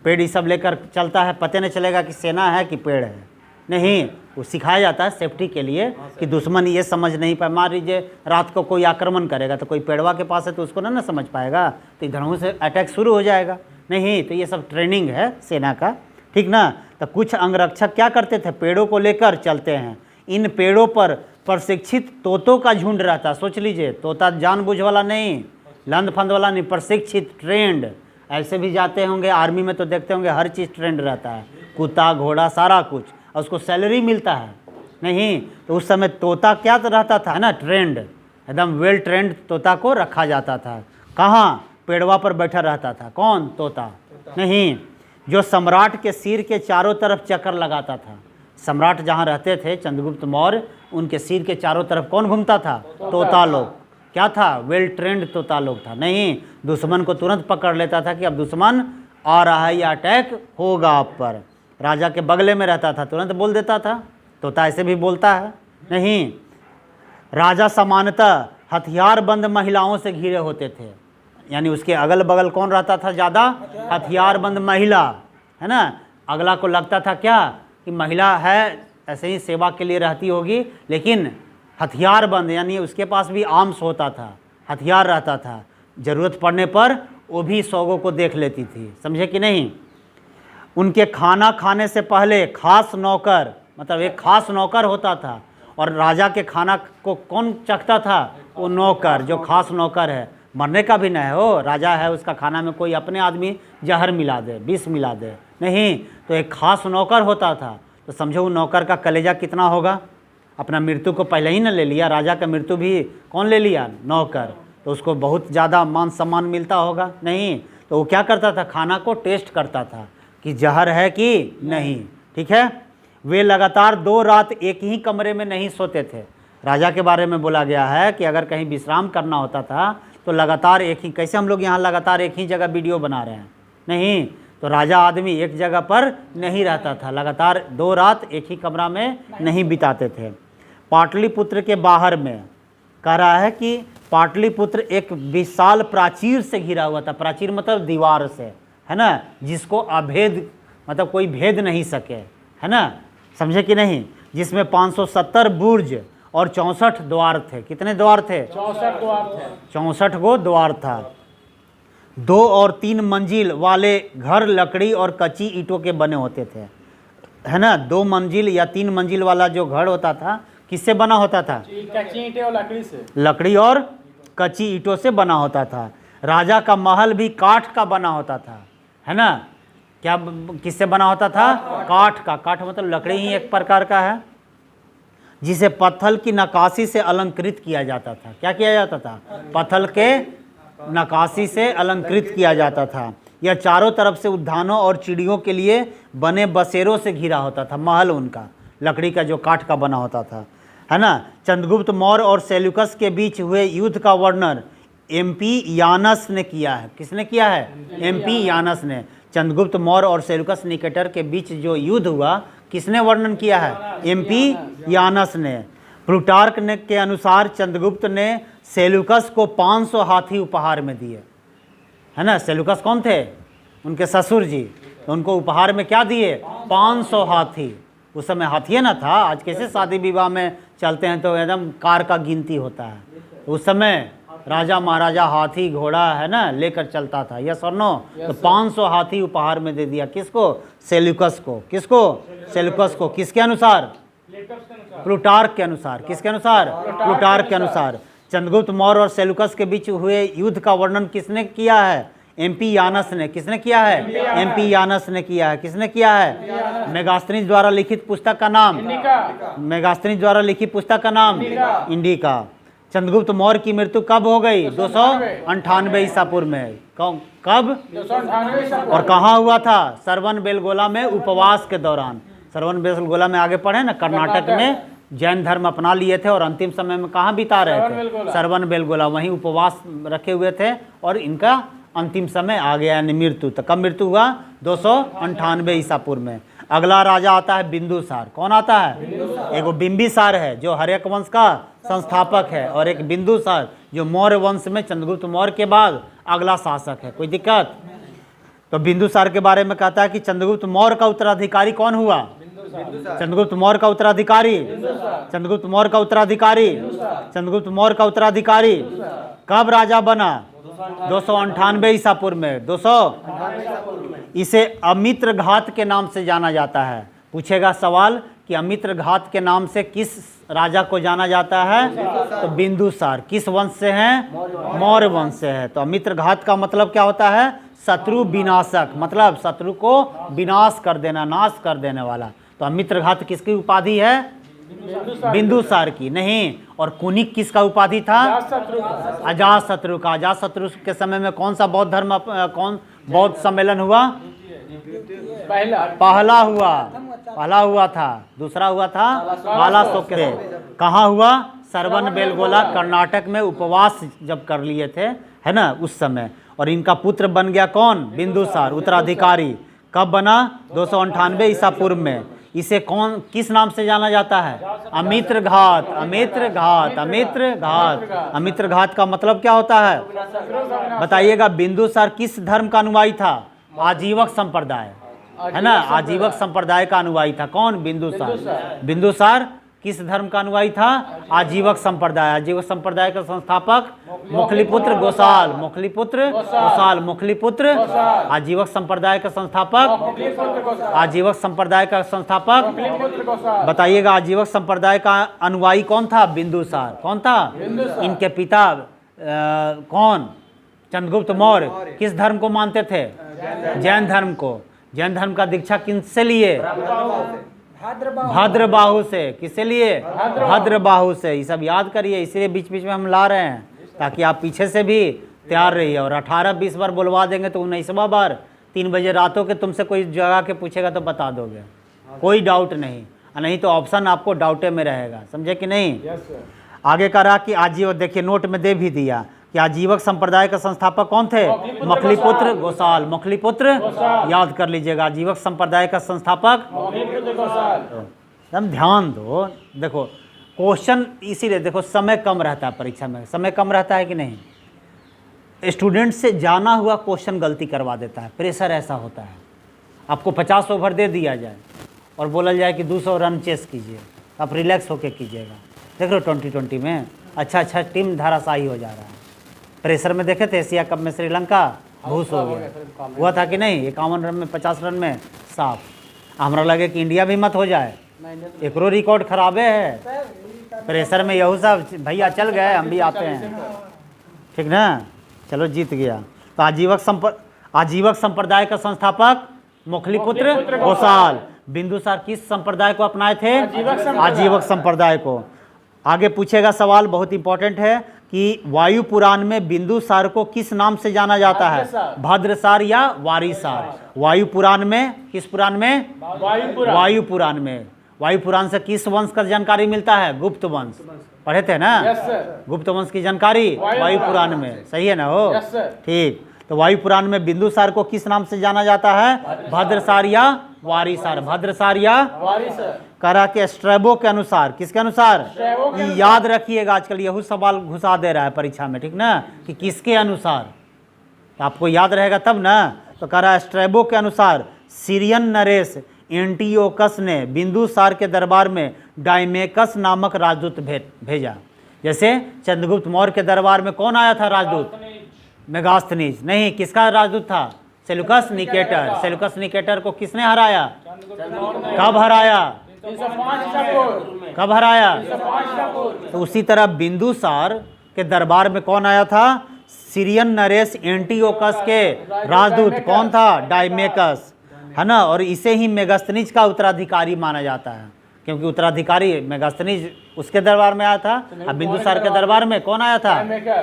पेड़ ये सब लेकर चलता है, पता नहीं चलेगा कि सेना है कि पेड़ है। नहीं, वो सिखाया जाता है सेफ्टी के लिए कि दुश्मन ये समझ नहीं पाए। मान लीजिए रात को कोई आक्रमण करेगा तो कोई पेड़वा के पास है तो उसको ना समझ पाएगा, तो इधरों से अटैक शुरू हो जाएगा। नहीं, तो ये सब ट्रेनिंग है सेना का, ठीक ना। तो कुछ अंगरक्षक क्या करते थे, पेड़ों को लेकर चलते हैं। इन पेड़ों पर प्रशिक्षित तोतों का झुंड रहता। सोच लीजिए, तोता जानबूझ वाला नहीं, लंद फंद वाला नहीं, प्रशिक्षित, ट्रेंड। ऐसे भी जाते होंगे आर्मी में तो देखते होंगे हर चीज़ ट्रेंड रहता है, कुत्ता घोड़ा सारा कुछ, और उसको सैलरी मिलता है। नहीं, तो उस समय तोता क्या रहता था, है ना, ट्रेंड, एकदम वेल ट्रेंड तोता को रखा जाता था। कहाँ? पेड़वा पर बैठा रहता था। कौन? तोता। नहीं, जो सम्राट के सिर के चारों तरफ चक्कर लगाता था। सम्राट जहाँ रहते थे चंद्रगुप्त मौर्य, उनके सिर के चारों तरफ कौन घूमता था? तोता लोग। क्या था? वेल ट्रेंड तोता लोग था। नहीं, दुश्मन को तुरंत पकड़ लेता था कि अब दुश्मन आ रहा है या अटैक होगा आप पर। राजा के बगले में रहता था, तुरंत बोल देता था। तोता ऐसे भी बोलता है। नहीं, राजा सामान्यतः हथियारबंद महिलाओं से घिरे होते थे, यानी उसके अगल बगल कौन रहता था ज़्यादा? हथियारबंद महिला, है ना। अगला को लगता था क्या कि महिला है, ऐसे ही सेवा के लिए रहती होगी, लेकिन हथियारबंद, यानी उसके पास भी आर्म्स होता था, हथियार रहता था। ज़रूरत पड़ने पर वो भी सौगों को देख लेती थी, समझे कि नहीं। उनके खाना खाने से पहले खास नौकर, मतलब एक खास नौकर होता था, और राजा के खाना को कौन चखता था? वो नौकर, जो खास नौकर है। मरने का भी नहीं हो, राजा है, उसका खाना में कोई अपने आदमी जहर मिला दे, विष मिला दे, नहीं, तो एक खास नौकर होता था। तो समझो वो नौकर का कलेजा कितना होगा। अपना मृत्यु को पहले ही न ले लिया, राजा का मृत्यु भी कौन ले लिया? नौकर। तो उसको बहुत ज़्यादा मान सम्मान मिलता होगा। नहीं, तो वो क्या करता था? खाना को टेस्ट करता था कि जहर है कि नहीं, ठीक है। वे लगातार 2 रात एक ही कमरे में नहीं सोते थे। राजा के बारे में बोला गया है कि अगर कहीं विश्राम करना होता था तो लगातार एक ही, कैसे हम लोग यहाँ लगातार एक ही जगह वीडियो बना रहे हैं, नहीं, तो राजा आदमी एक जगह पर नहीं रहता था, लगातार 2 रात एक ही कमरा में नहीं बिताते थे। पाटलिपुत्र के बाहर में कह रहा है कि पाटलिपुत्र एक विशाल प्राचीर से घिरा हुआ था। प्राचीर मतलब दीवार से, है ना, जिसको अभेद, मतलब कोई भेद नहीं सके, है ना, समझे कि नहीं। जिसमें 570 बुर्ज और 64 द्वार थे। कितने द्वार थे? 64 द्वार थे। 64 गो द्वार था। 2 और 3 मंजिल वाले घर लकड़ी और कच्ची ईंटों के बने होते थे, है ना। 2 मंजिल या 3 मंजिल वाला जो घर होता था किससे बना होता था? कच्ची ईंटें और लकड़ी से। लकड़ी और कच्ची ईंटों से बना होता था। राजा का महल भी काठ का बना होता था, है ना। क्या किससे बना होता था? काठ का। काठ मतलब लकड़ी ही एक प्रकार का है, जिसे पत्थर की नक्काशी से अलंकृत किया जाता था। क्या किया जाता था? पत्थर के नक्काशी से अलंकृत किया जाता था। यह चारों तरफ से उद्यानों और चिड़ियों के लिए बने बसेरों से घिरा होता था। महल उनका लकड़ी का जो काठ का बना होता था, है ना। चंद्रगुप्त मौर्य और सेल्यूकस के बीच हुए युद्ध का वर्णन एमपी यानस ने किया है। किसने किया है? एमपी यानस ने। चंद्रगुप्त मौर्य और सेल्यूकस निकेटर के बीच जो युद्ध हुआ किसने वर्णन किया है? एमपी यानस ने। प्लूटार्क ने के अनुसार चंद्रगुप्त ने सेल्यूकस को 500 हाथी उपहार में दिए, है ना। सेल्यूकस कौन थे? उनके ससुर जी। तो उनको उपहार में क्या दिए? 500 हाथी। उस समय हाथी ना था, आज कैसे शादी विवाह में चलते हैं तो एकदम कार का गिनती होता है। उस समय राजा महाराजा हाथी घोड़ा, है ना, लेकर चलता था। यस और नो? तो 500 हाथी उपहार में दे दिया। किसको? सेल्यूकस को। किसको? सेल्यूकस को। किसके अनुसार? प्लूटार्क के अनुसार। किसके अनुसार? प्लूटार्क के अनुसार। चंद्रगुप्त मौर्य और सेल्यूकस के बीच हुए युद्ध का वर्णन किसने किया है? एमपी यानस ने। किसने किया है? एमपी यानस ने किया है। किसने किया है? मेगास्थनीज द्वारा लिखित पुस्तक का नाम? मेगास्थनीज द्वारा लिखित पुस्तक का नाम? इंडिका। चंद्रगुप्त मौर्य की मृत्यु कब हो गई? 298 ईसा पूर्व में। कब और कहाँ हुआ था? सरवन बेलगोला में उपवास के दौरान। सरवन बेलगोला में आगे पढ़े ना, कर्नाटक में जैन धर्म अपना लिए थे और अंतिम समय में कहाँ बिता रहे थे? सरवन बेलगोला। वहीं उपवास रखे हुए थे और इनका अंतिम समय आ गया, यानी मृत्यु। तो कब मृत्यु हुआ? 298 ईसा पूर्व में। अगला राजा आता है बिंदुसार। कौन आता है? एक बिंबिसार है जो हर्यक वंश का संस्थापक है, और एक बिंदुसार जो मौर्य वंश में चंद्रगुप्त मौर्य के बाद अगला शासक है। कोई दिक्कत? तो बिंदुसार के बारे में कहता है कि चंद्रगुप्त मौर्य का उत्तराधिकारी कौन हुआ? चंद्रगुप्त मौर्य का उत्तराधिकारी। चंद्रगुप्त मौर्य का उत्तराधिकारी। चंद्रगुप्त मौर्य का उत्तराधिकारी कब राजा बना? 298 ईसा पूर्व में। 200 इसे अमित्र घात के नाम से जाना जाता है। पूछेगा सवाल कि अमित्र घात के नाम से किस राजा को जाना जाता है? तो बिंदुसार। किस वंश से हैं? मौर्य वंश से है। तो अमित्र घात का मतलब क्या होता है? शत्रु विनाशक, मतलब शत्रु को विनाश कर देना, नाश कर देने वाला। तो अमित्र घात किसकी उपाधि है? बिंदुसार की। नहीं। और कुनिक किसका उपाधि था? अजातशत्रु का। अजातशत्रु के समय में कौन सा बौद्ध धर्म, कौन बौद्ध सम्मेलन हुआ? पहला हुआ था। दूसरा हुआ था बालासोके। कहाँ हुआ? सरवन बेलगोला, कर्नाटक में उपवास जब कर लिए थे, है ना, उस समय। और इनका पुत्र बन गया कौन? बिंदुसार, उत्तराधिकारी। कब बना? 298 ईसा पूर्व में। इसे कौन, किस नाम से जाना जाता है? अमित्र घात। अमित्र घात। अमित्र घात। अमित्र घात का मतलब क्या होता है? बताइएगा। बिंदुसार किस धर्म का अनुयायी था? आजीवक संप्रदाय, है ना। आजीवक संप्रदाय का अनुयायी था। कौन? बिंदुसार। बिंदुसार किस धर्म का अनुयायी था? आजीवक संप्रदाय। आजीवक संप्रदाय का संस्थापक मुखलीपुत्र गोसाल। मुखलीपुत्र गोसाल। मुखलीपुत्र। आजीवक संप्रदाय का संस्थापक, आजीवक संप्रदाय का संस्थापक बताइएगा। आजीवक संप्रदाय का अनुयायी कौन था? बिंदुसार। कौन था? इनके पिता कौन? चंद्रगुप्त मौर्य किस धर्म को मानते थे? जैन धर्म को। जैन धर्म का दीक्षा किनसे लिए? भद्रबाहु से। किससे लिए? भद्रबाहु से। ये सब याद करिए, इसलिए बीच बीच में हम ला रहे हैं ताकि आप पीछे से भी तैयार रहिए। और 18-20 बार बुलवा देंगे तो 19वां बार 3 बजे रातों के तुमसे कोई जगह के पूछेगा तो बता दोगे, कोई डाउट नहीं। नहीं तो ऑप्शन आपको डाउटे में रहेगा, समझे कि नहीं? आगे का रहा कि आजीवक, देखिए नोट में दे भी दिया कि आजीवक संप्रदाय का संस्थापक कौन थे? मुखलीपुत्र गोसाल। मुखलीपुत्र याद कर लीजिएगा। आजीवक संप्रदाय का संस्थापक हम ध्यान दो। देखो क्वेश्चन इसीलिए, देखो समय कम रहता है परीक्षा में। समय कम रहता है कि नहीं? स्टूडेंट से जाना हुआ क्वेश्चन गलती करवा देता है। प्रेशर ऐसा होता है। आपको 50 ओवर दे दिया जाए और बोला जाए कि 200 रन चेस कीजिए, आप रिलैक्स होके कीजिएगा। देख लो 2020 में अच्छा टीम धाराशाही हो जा रहा है। प्रेशर में देखे थे एशिया कप में श्रीलंका भूस हो गया, हुआ था कि नहीं? 51 रन में 50 रन में साफ। हमारा लगे कि इंडिया भी मत हो जाए, एकरो रिकॉर्ड खराबे है। प्रेशर में यहू सब भैया चल गए, हम भी आते हैं, ठीक ना? चलो जीत गया। तो आजीवक संप्रदाय का संस्थापक मुखलीपुत्र गोसाल। बिंदुसार किस संप्रदाय को अपनाए थे? आजीवक संप्रदाय को। आगे पूछेगा सवाल, बहुत इंपॉर्टेंट है कि वायु पुराण में बिंदुसार को किस नाम से जाना जाता है? भद्रसार या वारिसार। वायु पुराण में, किस पुराण में? वायु पुराण में। वायु पुराण से किस वंश का जानकारी मिलता है? गुप्त वंश। पढ़े थे ना? Yes sir. गुप्त वंश की जानकारी वायु पुराण में, सही है ना हो? Yes sir. ठीक। तो वायु पुराण में बिंदुसार को किस नाम से जाना जाता है? भद्रसार या वारिसार। भद्रसार या वारिसर। करा के स्ट्रैबो के अनुसार, किसके अनुसार? स्ट्रैबो के ये याद रखिएगा, आजकल यही सवाल घुसा दे रहा है परीक्षा में, ठीक ना, कि किसके अनुसार, तो आपको याद रहेगा तब ना। तो कह रहा है स्ट्रैबो के अनुसार सीरियन नरेश एंटियोकस ने बिंदुसार के दरबार में डायमेकस नामक राजदूत भेजा। जैसे चंद्रगुप्त मौर्य के दरबार में कौन आया था राजदूत? मेगास्थनीज। नहीं, किसका राजदूत था? Seleucus Nicator. सेलुकस निकेटर को किसने हराया? कब हराया? 305 ईसा पूर्व। कब हराया? 305 ईसा पूर्व। तो उसी तरह बिंदुसार के दरबार में कौन आया था? सीरियन नरेश एंटियोकस के राजदूत। कौन था? डायमेकस, है ना। और इसे ही मेगास्थनीज का उत्तराधिकारी माना जाता है, क्योंकि उत्तराधिकारी मेगास्थनीज उसके दरबार में आया था। अब बिंदुसार के दरबार में कौन आया था?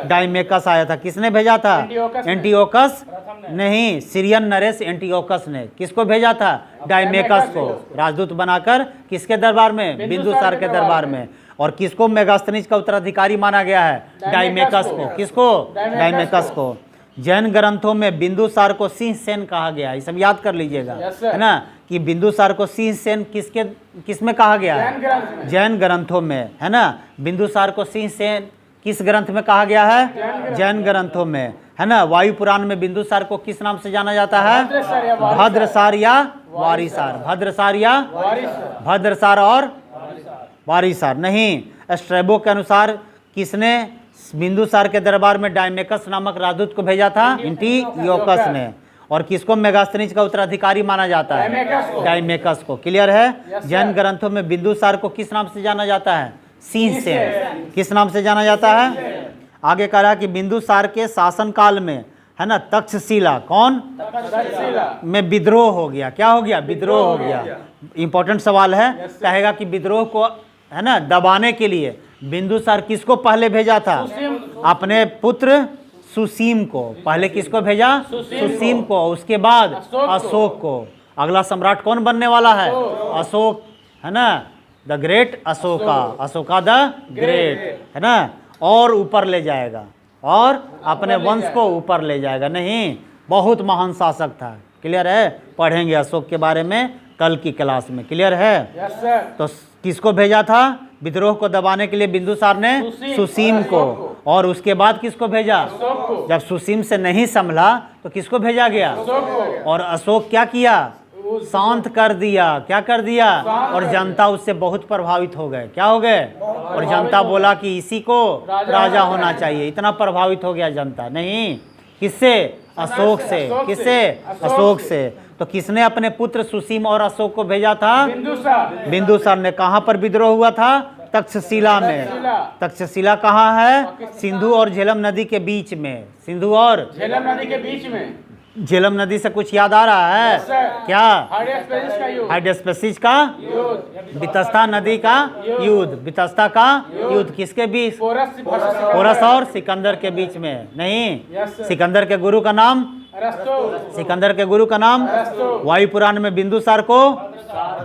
डायमेकस आया था। किसने भेजा था? एंटियोकस नहीं, सीरियन नरेश एंटियोकस ने किसको भेजा था? डायमेकस को राजदूत बनाकर किसके दरबार में? बिंदुसार के दरबार में। और किसको मेगास्थनीज का उत्तराधिकारी माना गया है? डायमेकस को। किसको? डायमेकस को। जैन ग्रंथों में बिंदुसार को सिंह सेन कहा गया, ये सब याद कर लीजिएगा, है ना, कि बिंदुसार को सिंह सेन किसमें कहा गया है? जैन ग्रंथों में, है ना। बिंदुसार को सिंह सेन किस ग्रंथ में कहा गया है? जैन ग्रंथों में, है ना। वायु पुराण में बिंदुसार को किस नाम से जाना जाता है? भद्रसार या वारिसार। भद्रसार या भद्रसार और वारिसार। नहीं, स्ट्रैबो के अनुसार किसने बिंदुसार के दरबार में डायमेकस नामक राजदूत को भेजा था? एंटियोकस ने। और किसको मेगास्थनीज का उत्तराधिकारी माना जाता है? डायमेकस को। क्लियर है? जैन ग्रंथों में बिंदुसार को किस नाम से जाना जाता है? सिंह सेन। किस नाम से जाना जाता है? आगे कह रहा है कि बिंदुसार के शासन काल में, है ना, तक्षशिला कौन में विद्रोह हो गया। क्या हो गया? विद्रोह हो गया। इंपॉर्टेंट सवाल है, कहेगा कि विद्रोह को, है ना, दबाने के लिए बिंदुसार किसको पहले भेजा था? अपने पुत्र सुसीम को। पहले किसको भेजा? सुसीम को। उसके बाद अशोक को। अगला सम्राट कौन बनने वाला है? अशोक, है ना, the great Ashoka. Ashoka the great, है ना। और ऊपर ले जाएगा और अपने वंश को ऊपर ले जाएगा। नहीं, बहुत महान शासक था। क्लियर है? पढ़ेंगे अशोक के बारे में कल की क्लास में। क्लियर है? तो किसको भेजा था विद्रोह को दबाने के लिए? बिंदुसार ने सुसीम को। और उसके बाद किसको भेजा? जब सुसीम से नहीं संभला तो किसको भेजा गया? और अशोक क्या किया? शांत कर दिया। क्या कर दिया? और जनता उससे बहुत प्रभावित हो गए। क्या हो गए? और जनता बोला कि इसी को राजा होना चाहिए। इतना प्रभावित हो गया जनता। नहीं, किससे? अशोक से। किससे? अशोक से। तो किसने अपने पुत्र सुसीम और अशोक को भेजा था? बिंदुसार ने। कहाँ पर विद्रोह हुआ था? तक्षशिला में। तक्षशिला कहाँ है? सिंधु और झेलम नदी के बीच में। सिंधु और झेलम नदी के बीच में। झेलम नदी से कुछ याद आ रहा है? क्या? हाइडेस्पेसिस का वितस्ता नदी का युद्ध। वितस्ता का युद्ध किसके बीच? पोरस और सिकंदर के बीच में। नहीं, सिकंदर के गुरु का नाम? सिकंदर के गुरु का नाम? वायु पुराण में बिंदुसार को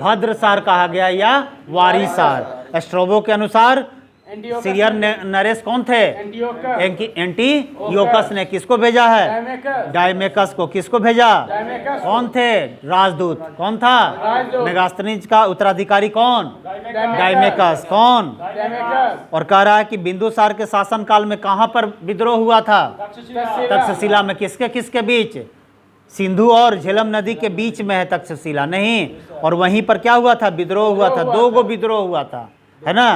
भद्रसार कहा गया या वारिसार। स्ट्रैबो के अनुसार सीरियन नरेश कौन थे? एंटियोकस ने। किसको भेजा है? डायमेकस को। किसको भेजा? कौन थे? राजदूत। कौन था? मेगास्थनीज का उत्तराधिकारी कौन? डायमेकस। कौन? और कह रहा है कि बिंदुसार के शासन काल में कहाँ पर विद्रोह हुआ था? तक्षशिला में। किसके किसके बीच? सिंधु और झेलम नदी के बीच में है तक्षशिला। नहीं, और वहीं पर क्या हुआ था? विद्रोह हुआ था। 2 गो विद्रोह हुआ था, है ना।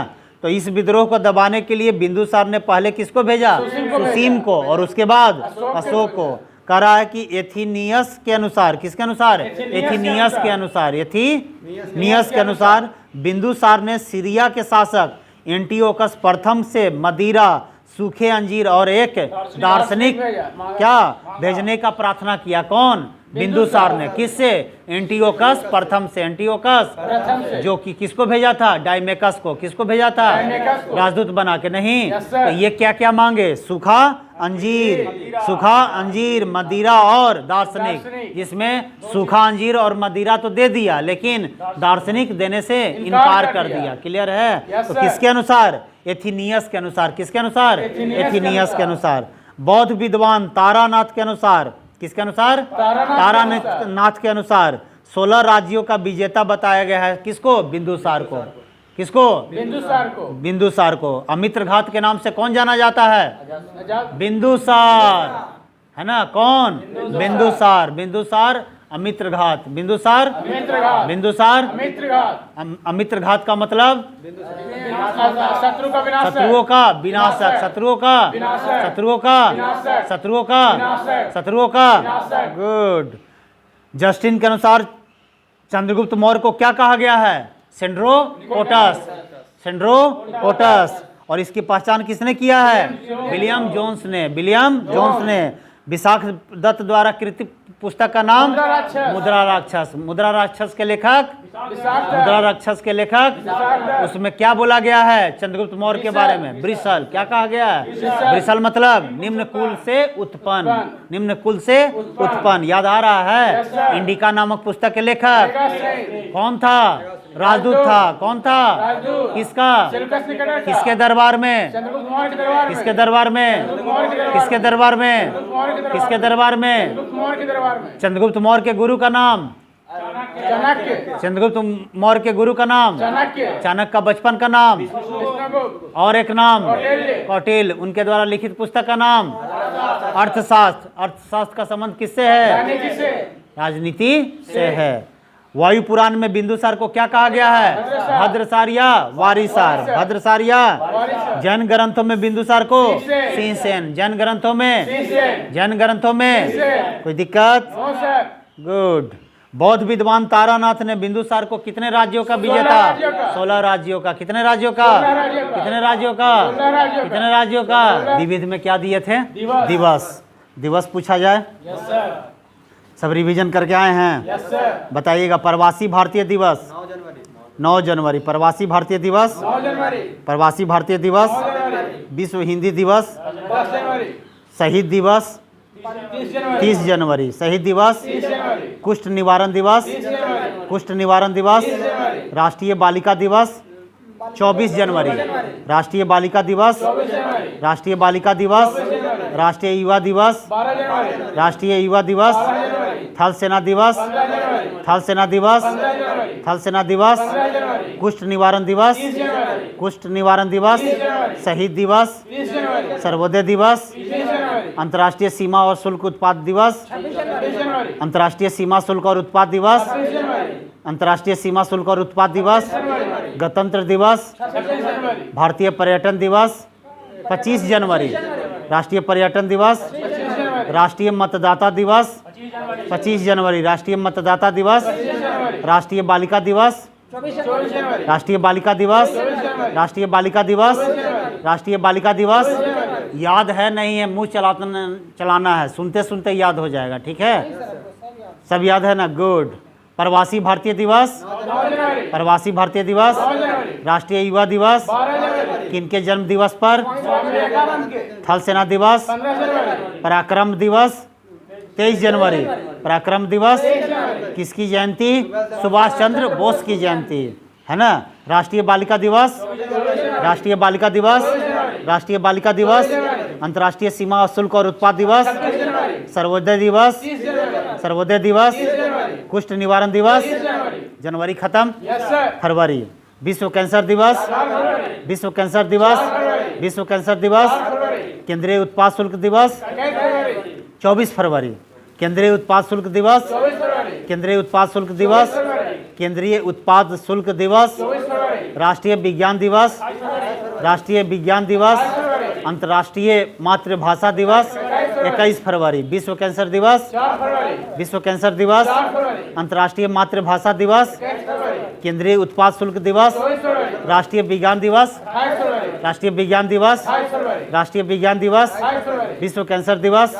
तो इस विद्रोह को दबाने के लिए बिंदुसार ने पहले किसको भेजा? सुसीम को। और उसके बाद अशोक को। कह रहा है कि एथिनियस के अनुसार, किसके अनुसार? एथिनियस के अनुसार। एथिनियस के अनुसार बिंदुसार ने सीरिया के शासक एंटियोकस प्रथम से मदिरा सूखे अंजीर और एक दार्शनिक क्या भेजने का प्रार्थना किया। कौन? बिंदुसार ने। किससे? एंटियोकस प्रथम से। एंटियोकस प्रथम से। जो कि किसको भेजा था? डायमेकस को। किसको भेजा था? डायमेकस को। राजदूत बना के। नहीं, Yes, sir. तो ये क्या क्या मांगे? सूखा अंजीर, सूखा अंजीर, मदिरा और दार्शनिक। दार्शनिक। जिसमें सूखा अंजीर और मदिरा तो दे दिया, लेकिन दार्शनिक देने से इनकार कर दिया। क्लियर है? Yes, तो sir. किसके अनुसार? एथिनियस के अनुसार। किसके अनुसार? एथिनियस के एथिनियस के अनुसार। बौद्ध विद्वान तारानाथ के अनुसार। किसके अनुसार? तारानाथ के अनुसार 16 राज्यों का विजेता बताया गया है। किसको? बिंदुसार को। किसको? बिंदुसार को। बिंदुसार को। अमित्र घात के नाम से कौन जाना जाता है? आजाद। बिंदुसार, है ना? कौन? बिंदुसार। बिंदुसार अमित्र घात। बिंदुसार मित्रघात। बिंदुसार मित्रघात। अमित्र घात का मतलब शत्रु का विनाश। शत्रुओं का विनाशक। शत्रुओं का विनाशक। शत्रुओं का विनाशक। शत्रुओं का विनाशक। शत्रुओं का। विनाशक। गुड। जस्टिन के अनुसार चंद्रगुप्त मौर्य को क्या कहा गया है? सेंड्रोकोटस। सेंड्रोकोटस। और इसकी पहचान किसने किया है? विलियम जोन्स ने। विलियम जोन्स ने। विशाख दत्त द्वारा कृति पुस्तक का नाम मुद्रा राक्षस। मुद्रा राक्षस। मुद्रा राक्षस के लेखक विशाख मुद्रा राक्षस के लेखक उसमें क्या बोला गया है चंद्रगुप्त मौर्य के बारे में? ब्रिसल। क्या कहा गया है? ब्रिसल मतलब निम्न कुल से उत्पन्न। निम्न कुल से उत्पन्न। याद आ रहा है? इंडिका नामक पुस्तक के लेखक कौन था? राजदूत था। कौन था? राजदूत। किसका? सेल्यूकस निकेटर था। किसके दरबार में? चंद्रगुप्त मौर्य के दरबार में। किसके दरबार में? किसके दरबार में? किसके दरबार में? चंद्रगुप्त मौर्य के दरबार में। चंद्रगुप्त मौर्य के गुरु का नाम? चाणक्य। चंद्रगुप्त मौर्य के गुरु का नाम? चाणक्य। चाणक्य का बचपन का नाम? विष्णुगुप्त। और एक नाम? कौटिल्य। कौटिल्य। उनके द्वारा लिखित पुस्तक का नाम? अर्थशास्त्र। अर्थशास्त्र का संबंध किससे है? राजनीति से। राजनीति से है। वायु पुराण में बिंदुसार को क्या कहा गया है? भद्रसार या वारिसार। भद्रसार या जैन ग्रंथों में बिंदुसार को सिंहसेन। जैन ग्रंथों में जैन ग्रंथों में कोई दिक्कत? No sir. गुड। बौद्ध विद्वान तारानाथ ने बिंदुसार को कितने राज्यों का विजेता? 16 राज्यों का। कितने राज्यों का? कितने राज्यों का? कितने राज्यों का? द्विविध में क्या दिए थे? दिवस। दिवस पूछा जाए? Yes sir. सब रिवीजन करके आए हैं? Yes sir. बताइएगा। प्रवासी भारतीय दिवस 9 जनवरी। प्रवासी भारतीय दिवस 9 जनवरी। प्रवासी भारतीय दिवस। 9 जनवरी। विश्व हिंदी दिवस। 10 जनवरी। शहीद दिवस 30 जनवरी। 30 जनवरी। शहीद दिवस। 30 जनवरी। कुष्ठ निवारण दिवस 30 जनवरी। कुष्ठ निवारण दिवस। 30 जनवरी। राष्ट्रीय बालिका दिवस 24 जनवरी। राष्ट्रीय बालिका दिवस 24 जनवरी। राष्ट्रीय बालिका दिवस। राष्ट्रीय युवा दिवस 12 जनवरी। राष्ट्रीय युवा दिवस। 12 जनवरी। थल सेना दिवस 15 जनवरी। थल सेना दिवस 15 जनवरी। थल सेना दिवस। 15 जनवरी। कुष्ठ निवारण दिवस 30 जनवरी। कुष्ठ निवारण दिवस। 30 जनवरी। शहीद दिवस 30 जनवरी। सर्वोदय दिवस। 30 जनवरी। अंतर्राष्ट्रीय सीमा और शुल्क उत्पाद दिवस 26 जनवरी। अंतर्राष्ट्रीय सीमा शुल्क और उत्पाद दिवस 26 जनवरी। अंतर्राष्ट्रीय सीमा शुल्क और उत्पाद दिवस। गणतंत्र दिवस 26 जनवरी। भारतीय पर्यटन दिवस 25 जनवरी। राष्ट्रीय पर्यटन दिवस 25 जनवरी। राष्ट्रीय मतदाता दिवस 25 जनवरी। राष्ट्रीय मतदाता दिवस 25 जनवरी। राष्ट्रीय बालिका दिवस 24 जनवरी। राष्ट्रीय बालिका दिवस 24 जनवरी। राष्ट्रीय बालिका दिवस राष्ट्रीय बालिका दिवस। याद है? नहीं है? मुंह चलाना है। सुनते सुनते याद हो जाएगा। ठीक है? सब याद है ना? गुड। प्रवासी भारतीय दिवस 9 जनवरी। प्रवासी भारतीय दिवस 9 जनवरी। राष्ट्रीय युवा दिवस 12 जनवरी। किनके जन्म दिवस पर? स्वामी विवेकानंद के। थल सेना दिवस 15 जनवरी। पराक्रम दिवस 23 जनवरी। पराक्रम दिवस 23 जनवरी। किसकी जयंती? सुभाष चंद्र बोस की जयंती, है ना? राष्ट्रीय बालिका दिवस राष्ट्रीय बालिका दिवस राष्ट्रीय बालिका दिवस। अंतर्राष्ट्रीय सीमा शुल्क और उत्पाद दिवस। सर्वोदय दिवस 30 जनवरी। सर्वोदय दिवस। 30 जनवरी। कुष्ठ निवारण दिवस। 30 जनवरी। जनवरी खत्म। Yes sir. फरवरी। विश्व कैंसर दिवस 4 फरवरी। विश्व कैंसर दिवस विश्व कैंसर दिवस। 4 फरवरी। केंद्रीय उत्पाद शुल्क दिवस 21 फरवरी। 24 फरवरी। केंद्रीय उत्पाद शुल्क दिवस 24 फरवरी। केंद्रीय उत्पाद शुल्क दिवस केंद्रीय उत्पाद शुल्क दिवस। 24 फरवरी। राष्ट्रीय विज्ञान दिवस राष्ट्रीय विज्ञान दिवस। अंतर्राष्ट्रीय मातृभाषा दिवस 21 फरवरी। विश्व कैंसर दिवस 4 फरवरी। विश्व कैंसर दिवस। 4 फरवरी। अंतर्राष्ट्रीय मातृभाषा दिवस 21 फरवरी। केंद्रीय उत्पाद शुल्क दिवस 24 फरवरी। राष्ट्रीय विज्ञान दिवस 28 फरवरी। राष्ट्रीय विज्ञान दिवस, 28 फरवरी, राष्ट्रीय विज्ञान दिवस, 28 फरवरी, विश्व कैंसर दिवस,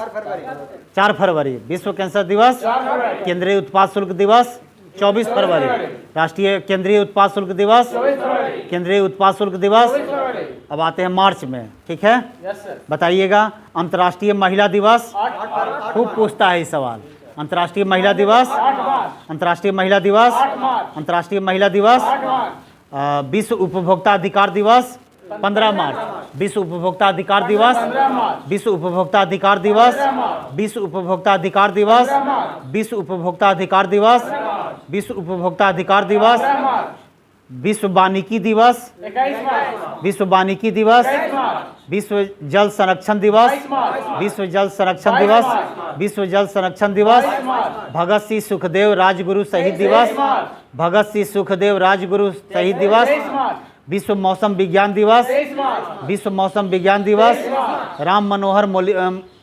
4 फरवरी, विश्व कैंसर दिवस, 4 फरवरी, केंद्रीय उत्पाद शुल्क दिवस, 24 फरवरी, राष्ट्रीय केंद्रीय उत्पाद शुल्क दिवस, 24 फरवरी, केंद्रीय उत्पाद शुल्क दिवस। 24 फरवरी, अब आते हैं मार्च में, ठीक है, यस सर, बताइएगा। अंतर्राष्ट्रीय महिला दिवस, 8 खूब पूछता है ये सवाल। अंतर्राष्ट्रीय महिला दिवस, मार्च, अंतर्राष्ट्रीय महिला दिवस, 8 मार्च, अंतर्राष्ट्रीय महिला दिवस, 8 मार्च, विश्व उपभोक्ता अधिकार दिवस 15 मार्च, विश्व उपभोक्ता अधिकार दिवस, 15 मार्च, विश्व उपभोक्ता अधिकार दिवस, विश्व उपभोक्ता अधिकार दिवस, विश्व उपभोक्ता अधिकार दिवस, विश्व उपभोक्ता अधिकार दिवस, 15 मार्च, विश्व वानिकी दिवस, 21 मार्च, विश्व वानिकी दिवस, 23 मार्च, विश्व जल संरक्षण दिवस, 22 मार्च, विश्व जल संरक्षण दिवस, विश्व जल संरक्षण दिवस, 22 मार्च, भगत सिंह सुखदेव राजगुरु शहीद दिवस, 23 मार्च, भगत सिंह सुखदेव राजगुरु शहीद दिवस, 23 मार्च, विश्व मौसम विज्ञान दिवस, 23 मार्च, विश्व मौसम विज्ञान दिवस, राम मनोहर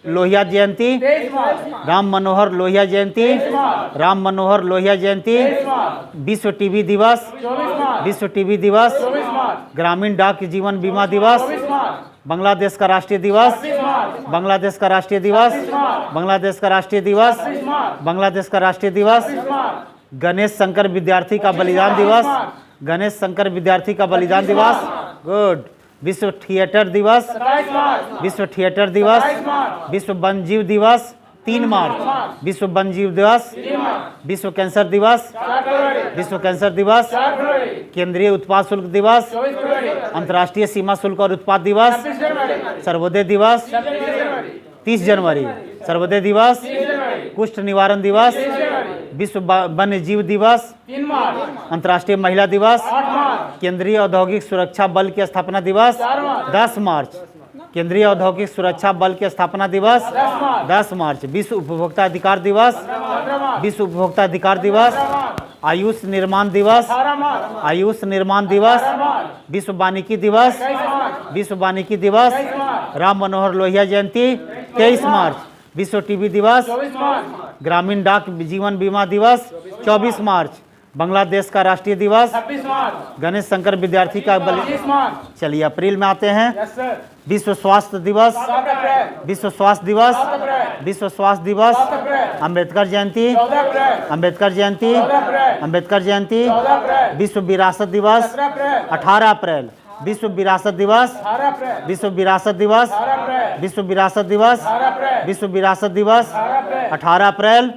लोहिया जयंती, 23 मार्च, राम मनोहर लोहिया जयंती, 23 मार्च, राम मनोहर लोहिया जयंती, 23 मार्च, विश्व टीबी दिवस, 24 मार्च, विश्व टीबी दिवस, 24 मार्च, ग्रामीण डाक जीवन बीमा दिवस, 24 मार्च, बांग्लादेश का राष्ट्रीय दिवस, 26 मार्च, बांग्लादेश का राष्ट्रीय दिवस, बांग्लादेश का राष्ट्रीय दिवस, 26 मार्च, बांग्लादेश का राष्ट्रीय दिवस, 26 मार्च, गणेश शंकर विद्यार्थी का बलिदान दिवस, गणेश शंकर विद्यार्थी का बलिदान दिवस, गुड। विश्व थिएटर दिवस, 27 मार्च, विश्व थिएटर दिवस, 27 मार्च, विश्व वन्यजीव दिवस 3 मार्च, विश्व वन्यजीव दिवस, 3 मार्च, विश्व कैंसर दिवस, 4 फरवरी, विश्व कैंसर दिवस, 4 फरवरी, केंद्रीय उत्पाद शुल्क दिवस, 24 फरवरी, अंतर्राष्ट्रीय सीमा शुल्क और उत्पाद दिवस, 26 जनवरी, सर्वोदय दिवस, 26 जनवरी, 30 जनवरी, सर्वोदय दिवस, 30 जनवरी, कुष्ठ निवारण दिवस, 30 जनवरी, विश्व वन्य जीव दिवस, 3 मार्च, अंतर्राष्ट्रीय महिला दिवस, 8 मार्च, केंद्रीय औद्योगिक सुरक्षा बल की स्थापना दिवस 4 मार्च, 10 मार्च, केंद्रीय औद्योगिक सुरक्षा बल की स्थापना दिवस 10 मार्च, 10 मार्च, विश्व उपभोक्ता अधिकार दिवस, 15 मार्च, विश्व उपभोक्ता अधिकार दिवस, 15 मार्च, आयुष निर्माण दिवस, 18 मार्च, आयुष निर्माण दिवस, 18 मार्च, विश्व वानिकी दिवस, 21 मार्च, विश्व वानिकी दिवस, 23 मार्च, राम मनोहर लोहिया जयंती 23 मार्च, विश्व टीबी दिवस, 24 मार्च, ग्रामीण डाक जीवन बीमा दिवस 24 मार्च, बांग्लादेश का राष्ट्रीय दिवस, 26 मार्च, गणेश शंकर विद्यार्थी का बलि। 25 मार्च, चलिए अप्रैल में आते हैं। यस सर, विश्व स्वास्थ्य दिवस, 7 अप्रैल, विश्व स्वास्थ्य दिवस, 7 अप्रैल, विश्व स्वास्थ्य दिवस, 7 अप्रैल, अंबेडकर जयंती, 14 अप्रैल, अंबेडकर जयंती, 14 अप्रैल, अंबेडकर जयंती, 14 अप्रैल, विश्व विरासत दिवस 17 अप्रैल, 18 अप्रैल, विश्व विरासत दिवस, 18 अप्रैल, विश्व विरासत दिवस, 18 अप्रैल, विश्व विरासत दिवस, 18 अप्रैल, विश्व विरासत दिवस 18 अप्रैल, 18 अप्रैल,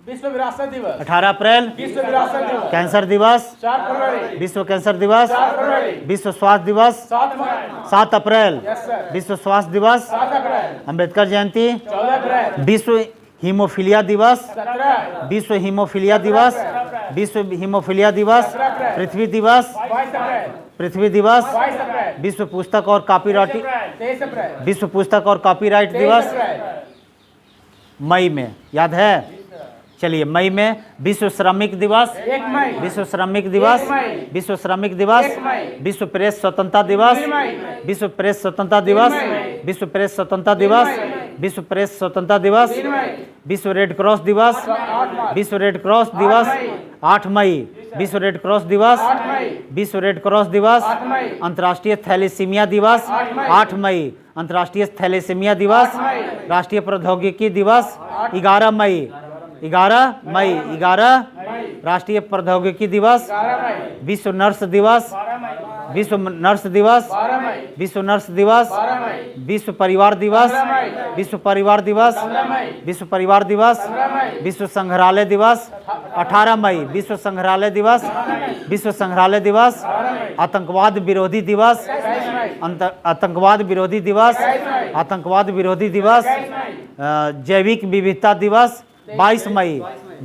विश्व विरासत दिवस, 18 अप्रैल, विश्व विरासत दिवस, कैंसर दिवस, 4 फरवरी, विश्व कैंसर दिवस, 4 फरवरी, विश्व स्वास्थ्य दिवस 7 मार्च, 7 अप्रैल, यस सर, विश्व स्वास्थ्य दिवस, 7 अप्रैल, अंबेडकर जयंती, 14 अप्रैल, विश्व हीमोफीलिया दिवस, 17, विश्व हीमोफीलिया दिवस, विश्व हीमोफीलिया दिवस, पृथ्वी दिवस, 22 अप्रैल, पृथ्वी दिवस, 22 अप्रैल, विश्व पुस्तक और कॉपीराइट, 23 अप्रैल, विश्व पुस्तक और कॉपीराइट 23 दिवस अप्रैल, मई में, याद है? चलिए मई में विश्व श्रमिक दिवस, 1 मई, विश्व श्रमिक दिवस, 1 मई, विश्व श्रमिक दिवस, 1 मई, विश्व प्रेस स्वतंत्रता दिवस, 2 मई, विश्व प्रेस स्वतंत्रता दिवस, 3 मई, विश्व प्रेस स्वतंत्रता दिवस, विश्व प्रेस स्वतंत्रता दिवस, 3 मई, विश्व रेड क्रॉस दिवस, 8 मार्च, विश्व रेड क्रॉस दिवस 8 मई, विश्व रेड क्रॉस दिवस, 8 मई, विश्व रेड क्रॉस दिवस, 8 मई, अंतर्राष्ट्रीय थैलेसीमिया दिवस 8 मई, 8 मई, अंतर्राष्ट्रीय थैलेसीमिया दिवस, 8 मई, राष्ट्रीय प्रौद्योगिकी दिवस 11 मई, 11 मई, 11 राष्ट्रीय प्रौद्योगिकी दिवस, 11 मई, विश्व नर्स दिवस, 12 मई, विश्व नर्स दिवस, 12 मई, विश्व नर्स दिवस, 12 मई, विश्व परिवार दिवस, 15 मई, विश्व परिवार दिवस, 15 मई, विश्व परिवार दिवस, 15 मई, विश्व संग्रहालय दिवस 18 मई, विश्व संग्रहालय दिवस, विश्व संग्रहालय दिवस, आतंकवाद विरोधी दिवस, 23 मई, आतंकवाद विरोधी दिवस, आतंकवाद विरोधी दिवस, जैविक विविधता दिवस 22 मई,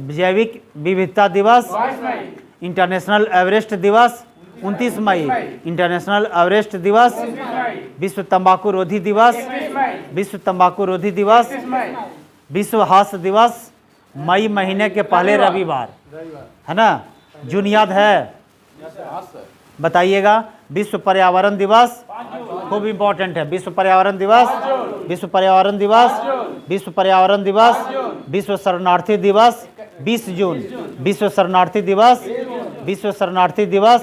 जैविक विविधता दिवस, 22 मई, इंटरनेशनल एवरेस्ट दिवस 29 मई, इंटरनेशनल एवरेस्ट दिवस, 29 मई, विश्व तंबाकू रोधी दिवस, 21 मई, विश्व तंबाकू रोधी दिवस, 21 मई, विश्व हास्य दिवस मई महीने के पहले रविवार, है ना? जून याद है? बताइएगा। विश्व पर्यावरण दिवस खूब इंपॉर्टेंट है। विश्व पर्यावरण दिवस, विश्व पर्यावरण दिवस, विश्व पर्यावरण दिवस, विश्व शरणार्थी दिवस 20 जून, विश्व शरणार्थी दिवस, विश्व शरणार्थी दिवस,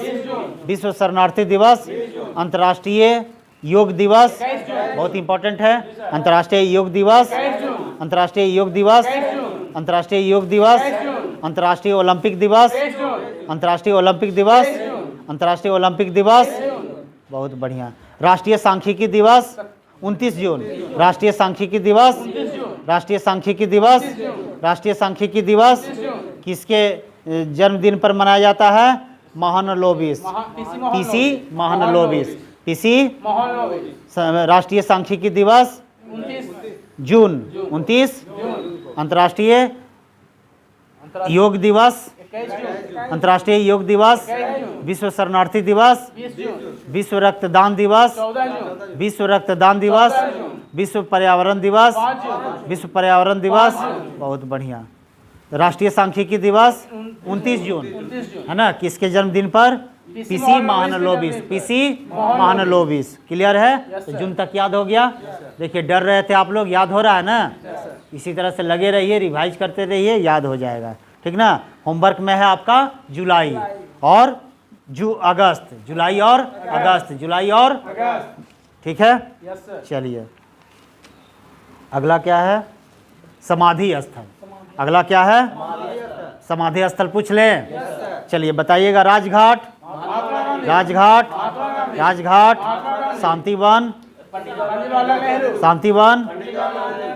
विश्व शरणार्थी दिवस, अंतर्राष्ट्रीय योग दिवस 21 जून, बहुत इंपॉर्टेंट है। अंतर्राष्ट्रीय योग दिवस, 21 जून, अंतर्राष्ट्रीय योग दिवस, 21 जून, अंतर्राष्ट्रीय योग दिवस, 21 जून, अंतर्राष्ट्रीय ओलंपिक दिवस, 23 जून, अंतर्राष्ट्रीय ओलंपिक दिवस, 23 जून, अंतर्राष्ट्रीय ओलंपिक दिवस, 23 जून, बहुत बढ़िया। राष्ट्रीय सांख्यिकी दिवस 29 जून, राष्ट्रीय सांख्यिकी दिवस, 29 जून, राष्ट्रीय सांख्यिकी दिवस, राष्ट्रीय सांख्यिकी दिवस 29 जून, किसके जन्मदिन पर मनाया जाता है? महानलोबिस, पीसी महानलोबिस, पीसी मोहनलोबिस, राष्ट्रीय सांख्यिकी दिवस 29 जून 29, जून, अंतर्राष्ट्रीय योग दिवस, 21 जून, अंतर्राष्ट्रीय योग दिवस, 21 जून, विश्व शरणार्थी दिवस, 20 जून, विश्व रक्तदान दिवस, 14 जून, विश्व रक्तदान दिवस, विश्व पर्यावरण दिवस, 5 जून, विश्व पर्यावरण दिवस, बहुत बढ़िया। राष्ट्रीय सांख्यिकी दिवस 29 जून 29 जून, है ना, किसके जन्मदिन पर? पीसी महानलोबिस, पीसी महानलोबिस, क्लियर है? तो जून तक याद हो गया। देखिए डर रहे थे आप लोग, याद हो रहा है ना? इसी तरह से लगे रहिए, रिवाइज करते रहिए, याद हो जाएगा, ठीक ना। होमवर्क में है आपका जुलाई और अगस्त, जुलाई और अगस्त, जुलाई और, अगस्त, ठीक है। यस सर, चलिए अगला क्या है? समाधि स्थल। अगला क्या है? समाधि स्थल पूछ लें। चलिए बताइएगा। राजघाट, राजघाट, राजघाट, शांतिवन, पंडितलाल नेहरू, शांतिवन,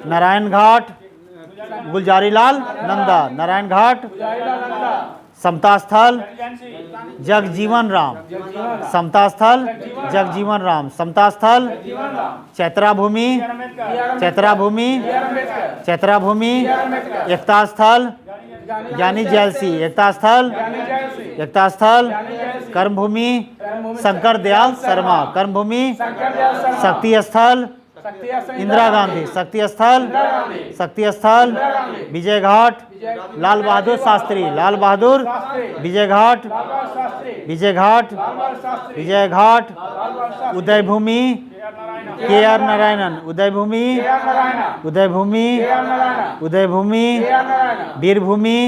नारायण घाट, गुलजारीलाल नंदा, नारायण घाट, जवाहरलाल नंदा, समता स्थल, जगजीवन राम, समता स्थल, जगजीवन राम, समता स्थल, जीवन राम, चैत्रा भूमि, चैत्रा भूमि, अम्बेडकर, चैत्रा भूमि, एकता स्थल, ज्ञानी जैलसी, एकता स्थल, एकता स्थल, कर्मभूमि, शंकर दयाल शर्मा, कर्मभूमि, शक्ति स्थल, इंदिरा गांधी, शक्ति स्थल, शक्ति स्थल, विजय घाट, लाल बहादुर शास्त्री, लाल बहादुर, विजय घाट, विजय घाट, विजय घाट, उदय भूमि, के आर नारायणन, उदय भूमि, उदय भूमि, उदय भूमि, वीरभूमि,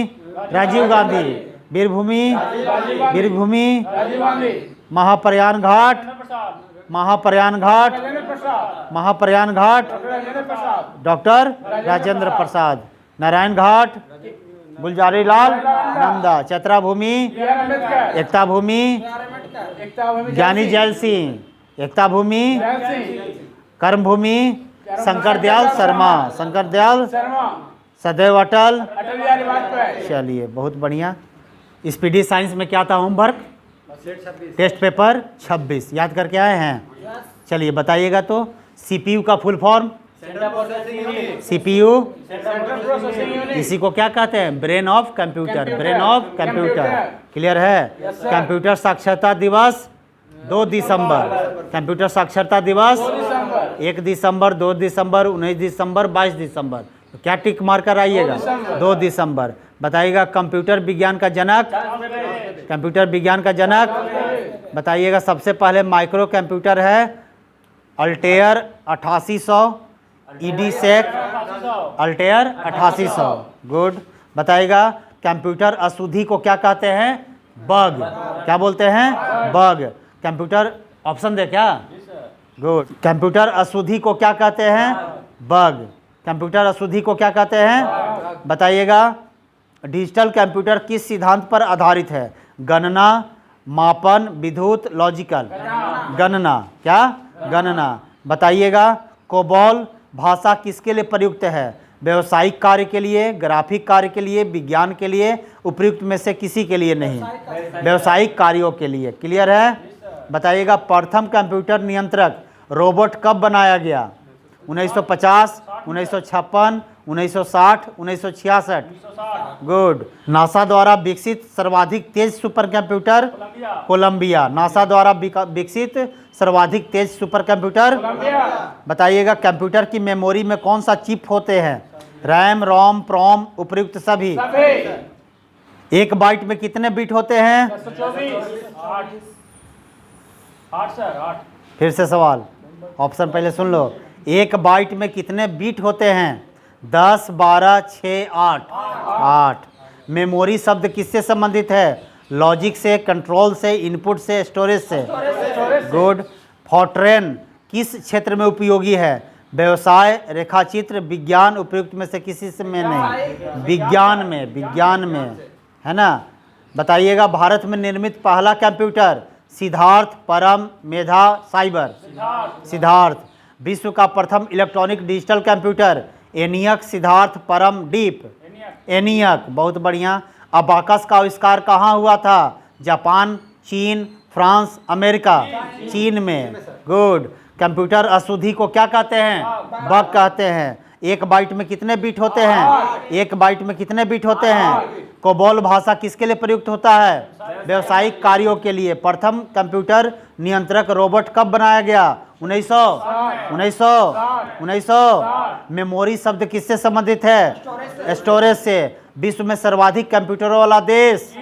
राजीव गांधी, वीरभूमि, वीरभूमि, राजीव गांधी, महाप्रयाण घाट, महाप्रयाण घाट, महाप्रयाण घाट, राजेंद्र प्रसाद, डॉक्टर राजेंद्र प्रसाद, नारायण घाट, गुलजारीलाल नंदा, चैत्रा भूमि, अम्बेडकर, एकता भूमि, एकता भूमि, ज्ञानी जैल सिंह, एकता भूमि, जैल सिंह, कर्म भूमि, शंकर दयाल शर्मा, शंकर दयाल, शर्मा, सदैव अटल। अटल बिहारी वाजपेयी, चलिए बहुत बढ़िया। स्पीडी साइंस में क्या था होमवर्क? टेस्ट पेपर 26 याद करके आए हैं। चलिए बताइएगा तो। सीपीयू का full form? CPU, central processing unit, इसी को क्या कहते हैं? Brain of computer, brain of computer, clear है। कंप्यूटर साक्षरता दिवस 2 दिसंबर, कंप्यूटर साक्षरता दिवस 1 दिसंबर, 2 दिसंबर, 19 दिसंबर, 22 दिसंबर। तो क्या टिक मार कर आइएगा? 2 दिसंबर। बताइएगा कंप्यूटर विज्ञान का जनक, कंप्यूटर विज्ञान का जनक बताइएगा। सबसे पहले माइक्रो कंप्यूटर है अल्टेयर 8800, ईडीसेक अल्टेयर 8800, गुड। बताइएगा कंप्यूटर अशुद्धि को क्या कहते हैं? बग, क्या बोलते हैं? बग। कंप्यूटर ऑप्शन दे क्या? गुड। कंप्यूटर अशुद्धि को क्या कहते हैं? बग। कंप्यूटर अशुद्धि को क्या कहते हैं? बताइएगा। डिजिटल कंप्यूटर किस सिद्धांत पर आधारित है? गणना, मापन, विद्युत, लॉजिकल। गणना, क्या? गणना। बताइएगा। कोबॉल भाषा किसके लिए प्रयुक्त है? व्यवसायिक कार्य के लिए, ग्राफिक कार्य के लिए, विज्ञान के लिए, उपयुक्त में से किसी के लिए नहीं, व्यवसायिक कार्यों के लिए, क्लियर है। बताइएगा। प्रथम कंप्यूटर नियंत्रक रोबोट कब बनाया गया? 1950, 1956, 1960, 1966, गुड। नासा द्वारा विकसित सर्वाधिक तेज सुपर कंप्यूटर? कोलंबिया। नासा द्वारा विकसित सर्वाधिक तेज सुपर कंप्यूटर? बताइएगा। कंप्यूटर की मेमोरी में कौन सा चिप होते हैं? रैम, रोम, प्रोम, उपयुक्त सभी। 1 बाइट में कितने बिट होते हैं? 8 सर, 8। फिर से सवाल, ऑप्शन पहले सुन लो। 1 बाइट में कितने बीट होते हैं? 10, 12, 6, 8। 8। मेमोरी शब्द किससे संबंधित है? लॉजिक से, कंट्रोल से, इनपुट से, स्टोरेज से। गुड। फॉर्ट्रेन किस क्षेत्र में उपयोगी है? व्यवसाय, रेखाचित्र, विज्ञान, उपयुक्त में से किसी से में नहीं, विज्ञान में, है ना। बताइएगा भारत में निर्मित पहला कंप्यूटर? सिद्धार्थ, परम, मेधा, साइबर। सिद्धार्थ। विश्व का प्रथम electronic digital computer? ENIAC, Siddharth, परम, डीप। एनियक, बहुत बढ़िया। अबाकस का आविष्कार कहाँ हुआ था? जापान, चीन, फ्रांस, अमेरिका। चीन में। गुड। कंप्यूटर अशुद्धि को क्या कहते हैं? बग कहते हैं। एक बाइट में कितने बिट होते हैं? एक बाइट में कितने बिट होते हैं? कोबोल भाषा किसके लिए प्रयुक्त होता है? व्यावसायिक कार्यों के लिए। प्रथम कंप्यूटर नियंत्रक रोबोट कब बनाया गया? 1900। मेमोरी शब्द किससे संबंधित है? स्टोरेज से। विश्व में सर्वाधिक कंप्यूटरों वाला देश?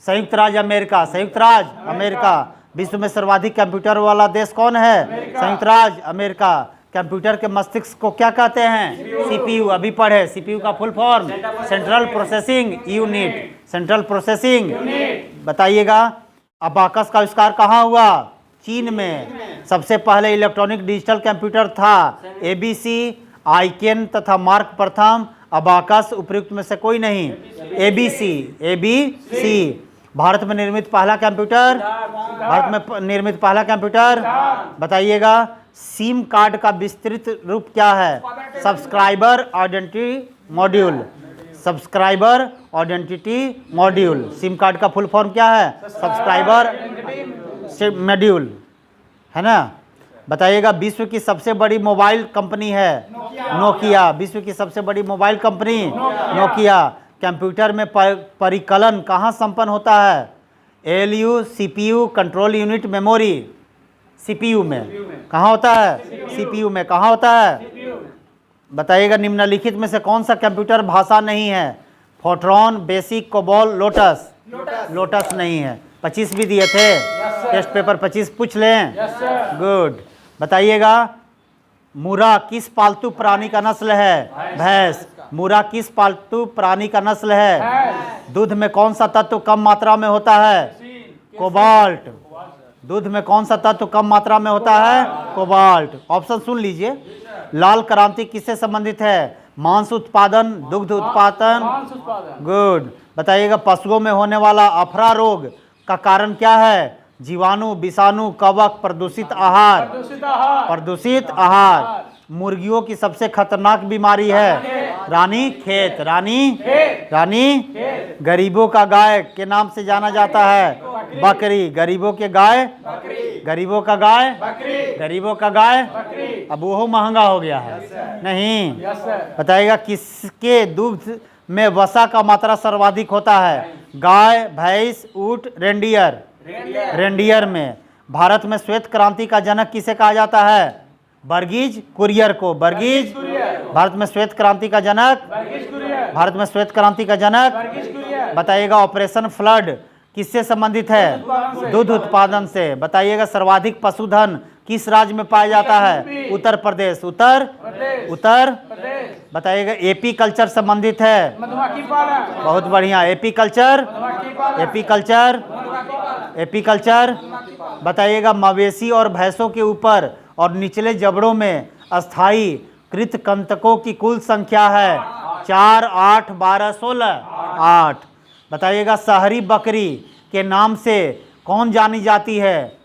संयुक्त राज्य अमेरिका। संयुक्त राज्य अमेरिका। विश्व में सर्वाधिक कंप्यूटर वाला देश कौन है? संयुक्त राज्य अमेरिका। कंप्यूटर के मस्तिष्क को क्या कहते हैं? सीपीयू। अभी पढ़े। सीपीयू का full form central processing unit. Central processing. बताइएगा अबाकस का आविष्कार कहाँ हुआ? चीन में। सबसे पहले इलेक्ट्रॉनिक डिजिटल कंप्यूटर था? एबीसी, आइकेन तथा मार्क प्रथम। अबाकस उपयुक्त में से कोई नहीं। एबीसी। भारत में निर्मित पहला कंप्यूटर? भारत में निर्मित पहला कंप्यूटर? बताइएगा सिम कार्ड का विस्तृत रूप क्या है? Subscriber identity module. Subscriber identity module. SIM card का फुल फॉर्म क्या है? सब्सक्राइबर मॉड्यूल, है ना। बताइएगा विश्व की सबसे बड़ी मोबाइल कंपनी है? नोकिया। विश्व की सबसे बड़ी मोबाइल कंपनी नोकिया। कंप्यूटर में परिकलन कहाँ संपन्न होता है? ALU, CPU, control unit, memory. CPU में। कहाँ होता है? सीपीयू में। कहाँ होता है? बताइएगा निम्नलिखित में से कौन सा कंप्यूटर भाषा नहीं है? Fortran, basic, COBOL, lotus. Lotus नहीं है। 25 भी दिए थे। टेस्ट पेपर 25 पूछ लें। गुड। बताइएगा मुर्रा किस पालतू प्राणी का नस्ल है? भैंस। मुर्रा किस पालतू प्राणी का नस्ल है? दूध में कौन सा तत्व कम मात्रा में होता है? कोबाल्ट। दूध में कौन सा तत्व कम मात्रा में होता है? कोबाल्ट। ऑप्शन सुन लीजिए। लाल क्रांति किससे संबंधित है? मांस उत्पादन, दुग्ध उत्पादन। गुड। बताइएगा पशुओं में होने वाला अफरा रोग का कारण क्या है? जीवाणु, विषाणु, कवक, प्रदूषित आहार। प्रदूषित आहार। मुर्गियों की सबसे खतरनाक बीमारी है? रानीखेत। रानी गरीबों का गाय के नाम से जाना जाता है? बकरी। गरीबों के गाय? गरीबों का गाय? गरीबों का गाय? अब वो महंगा हो गया है। नहीं। बताइएगा किसके दूध में वसा का मात्रा सर्वाधिक होता है? गाय, भैंस, ऊंट, रेंडियर। रेंडियर में। भारत में श्वेत क्रांति का जनक किसे कहा जाता है? वर्गीज कुरियर को। वर्गीज। भारत में श्वेत क्रांति का जनक? भारत में श्वेत क्रांति का जनक? बताइएगा ऑपरेशन फ्लड किससे संबंधित है? दूध उत्पादन से। बताइएगा सर्वाधिक पशुधन किस राज्य में पाया जाता है? उत्तर प्रदेश। उत्तर। बताइएगा एपी कल्चर संबंधित है? बहुत बढ़िया। AP culture. बताइएगा मवेशी और भैंसों के ऊपर और निचले जबड़ों में अस्थाई कृतकंतकों की कुल संख्या है? 4, 8, 12, 16। 8। बताइएगा शहरी बकरी के नाम से कौन जानी जाती है?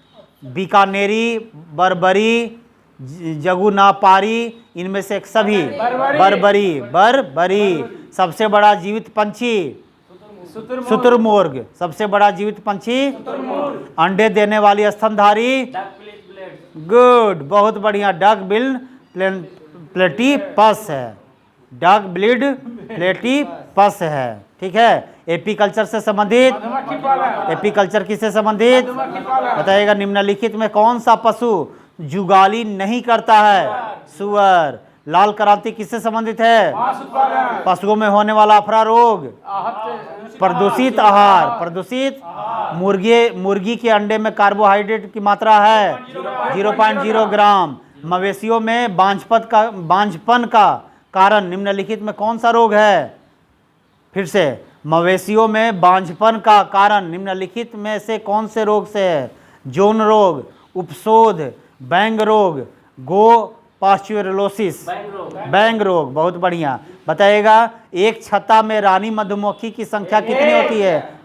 बीकानेरी, बर्बरी, जगुनापारी, इनमें से सभी। बर्बरी। सबसे बड़ा जीवित पंछी? शुतुरमुर्ग। सबसे बड़ा जीवित पंछी? अंडे देने वाली स्तनधारी? गुड। बहुत बढ़िया। डक बिल्ड प्लेटिपस है। डक बिल्ड प्लेटिपस है। ठीक है। एपी कल्चर से संबंधित? एपी कल्चर किससे संबंधित? बताइएगा निम्नलिखित में कौन सा पशु जुगाली नहीं करता है? सुअर। लाल क्रांति किससे संबंधित है? पशुओं में होने वाला अफरा रोग? प्रदूषित आहार। मुर्गी के अंडे में कार्बोहाइड्रेट की मात्रा है 0.0 ग्राम। मवेशियों में बांझपन का कारण निम्नलिखित में कौन सा रोग है? फिर से मवेशियों में बांझपन का कारण निम्नलिखित में से कौन से रोग से है? जौन रोग, उपशोध, बैंग रोग, गो पास्चुरोसिस, बैंग रोग, बहुत बढ़िया। बताइएगा एक छत्ता में रानी मधुमक्खी की संख्या कितनी होती है?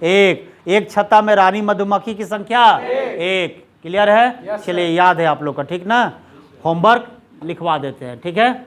एक छत्ता में रानी मधुमक्खी की संख्या एक। क्लियर है? चलिए याद है आप लोग का, ठीक ना? होमवर्क लिखवा देते हैं, ठीक है।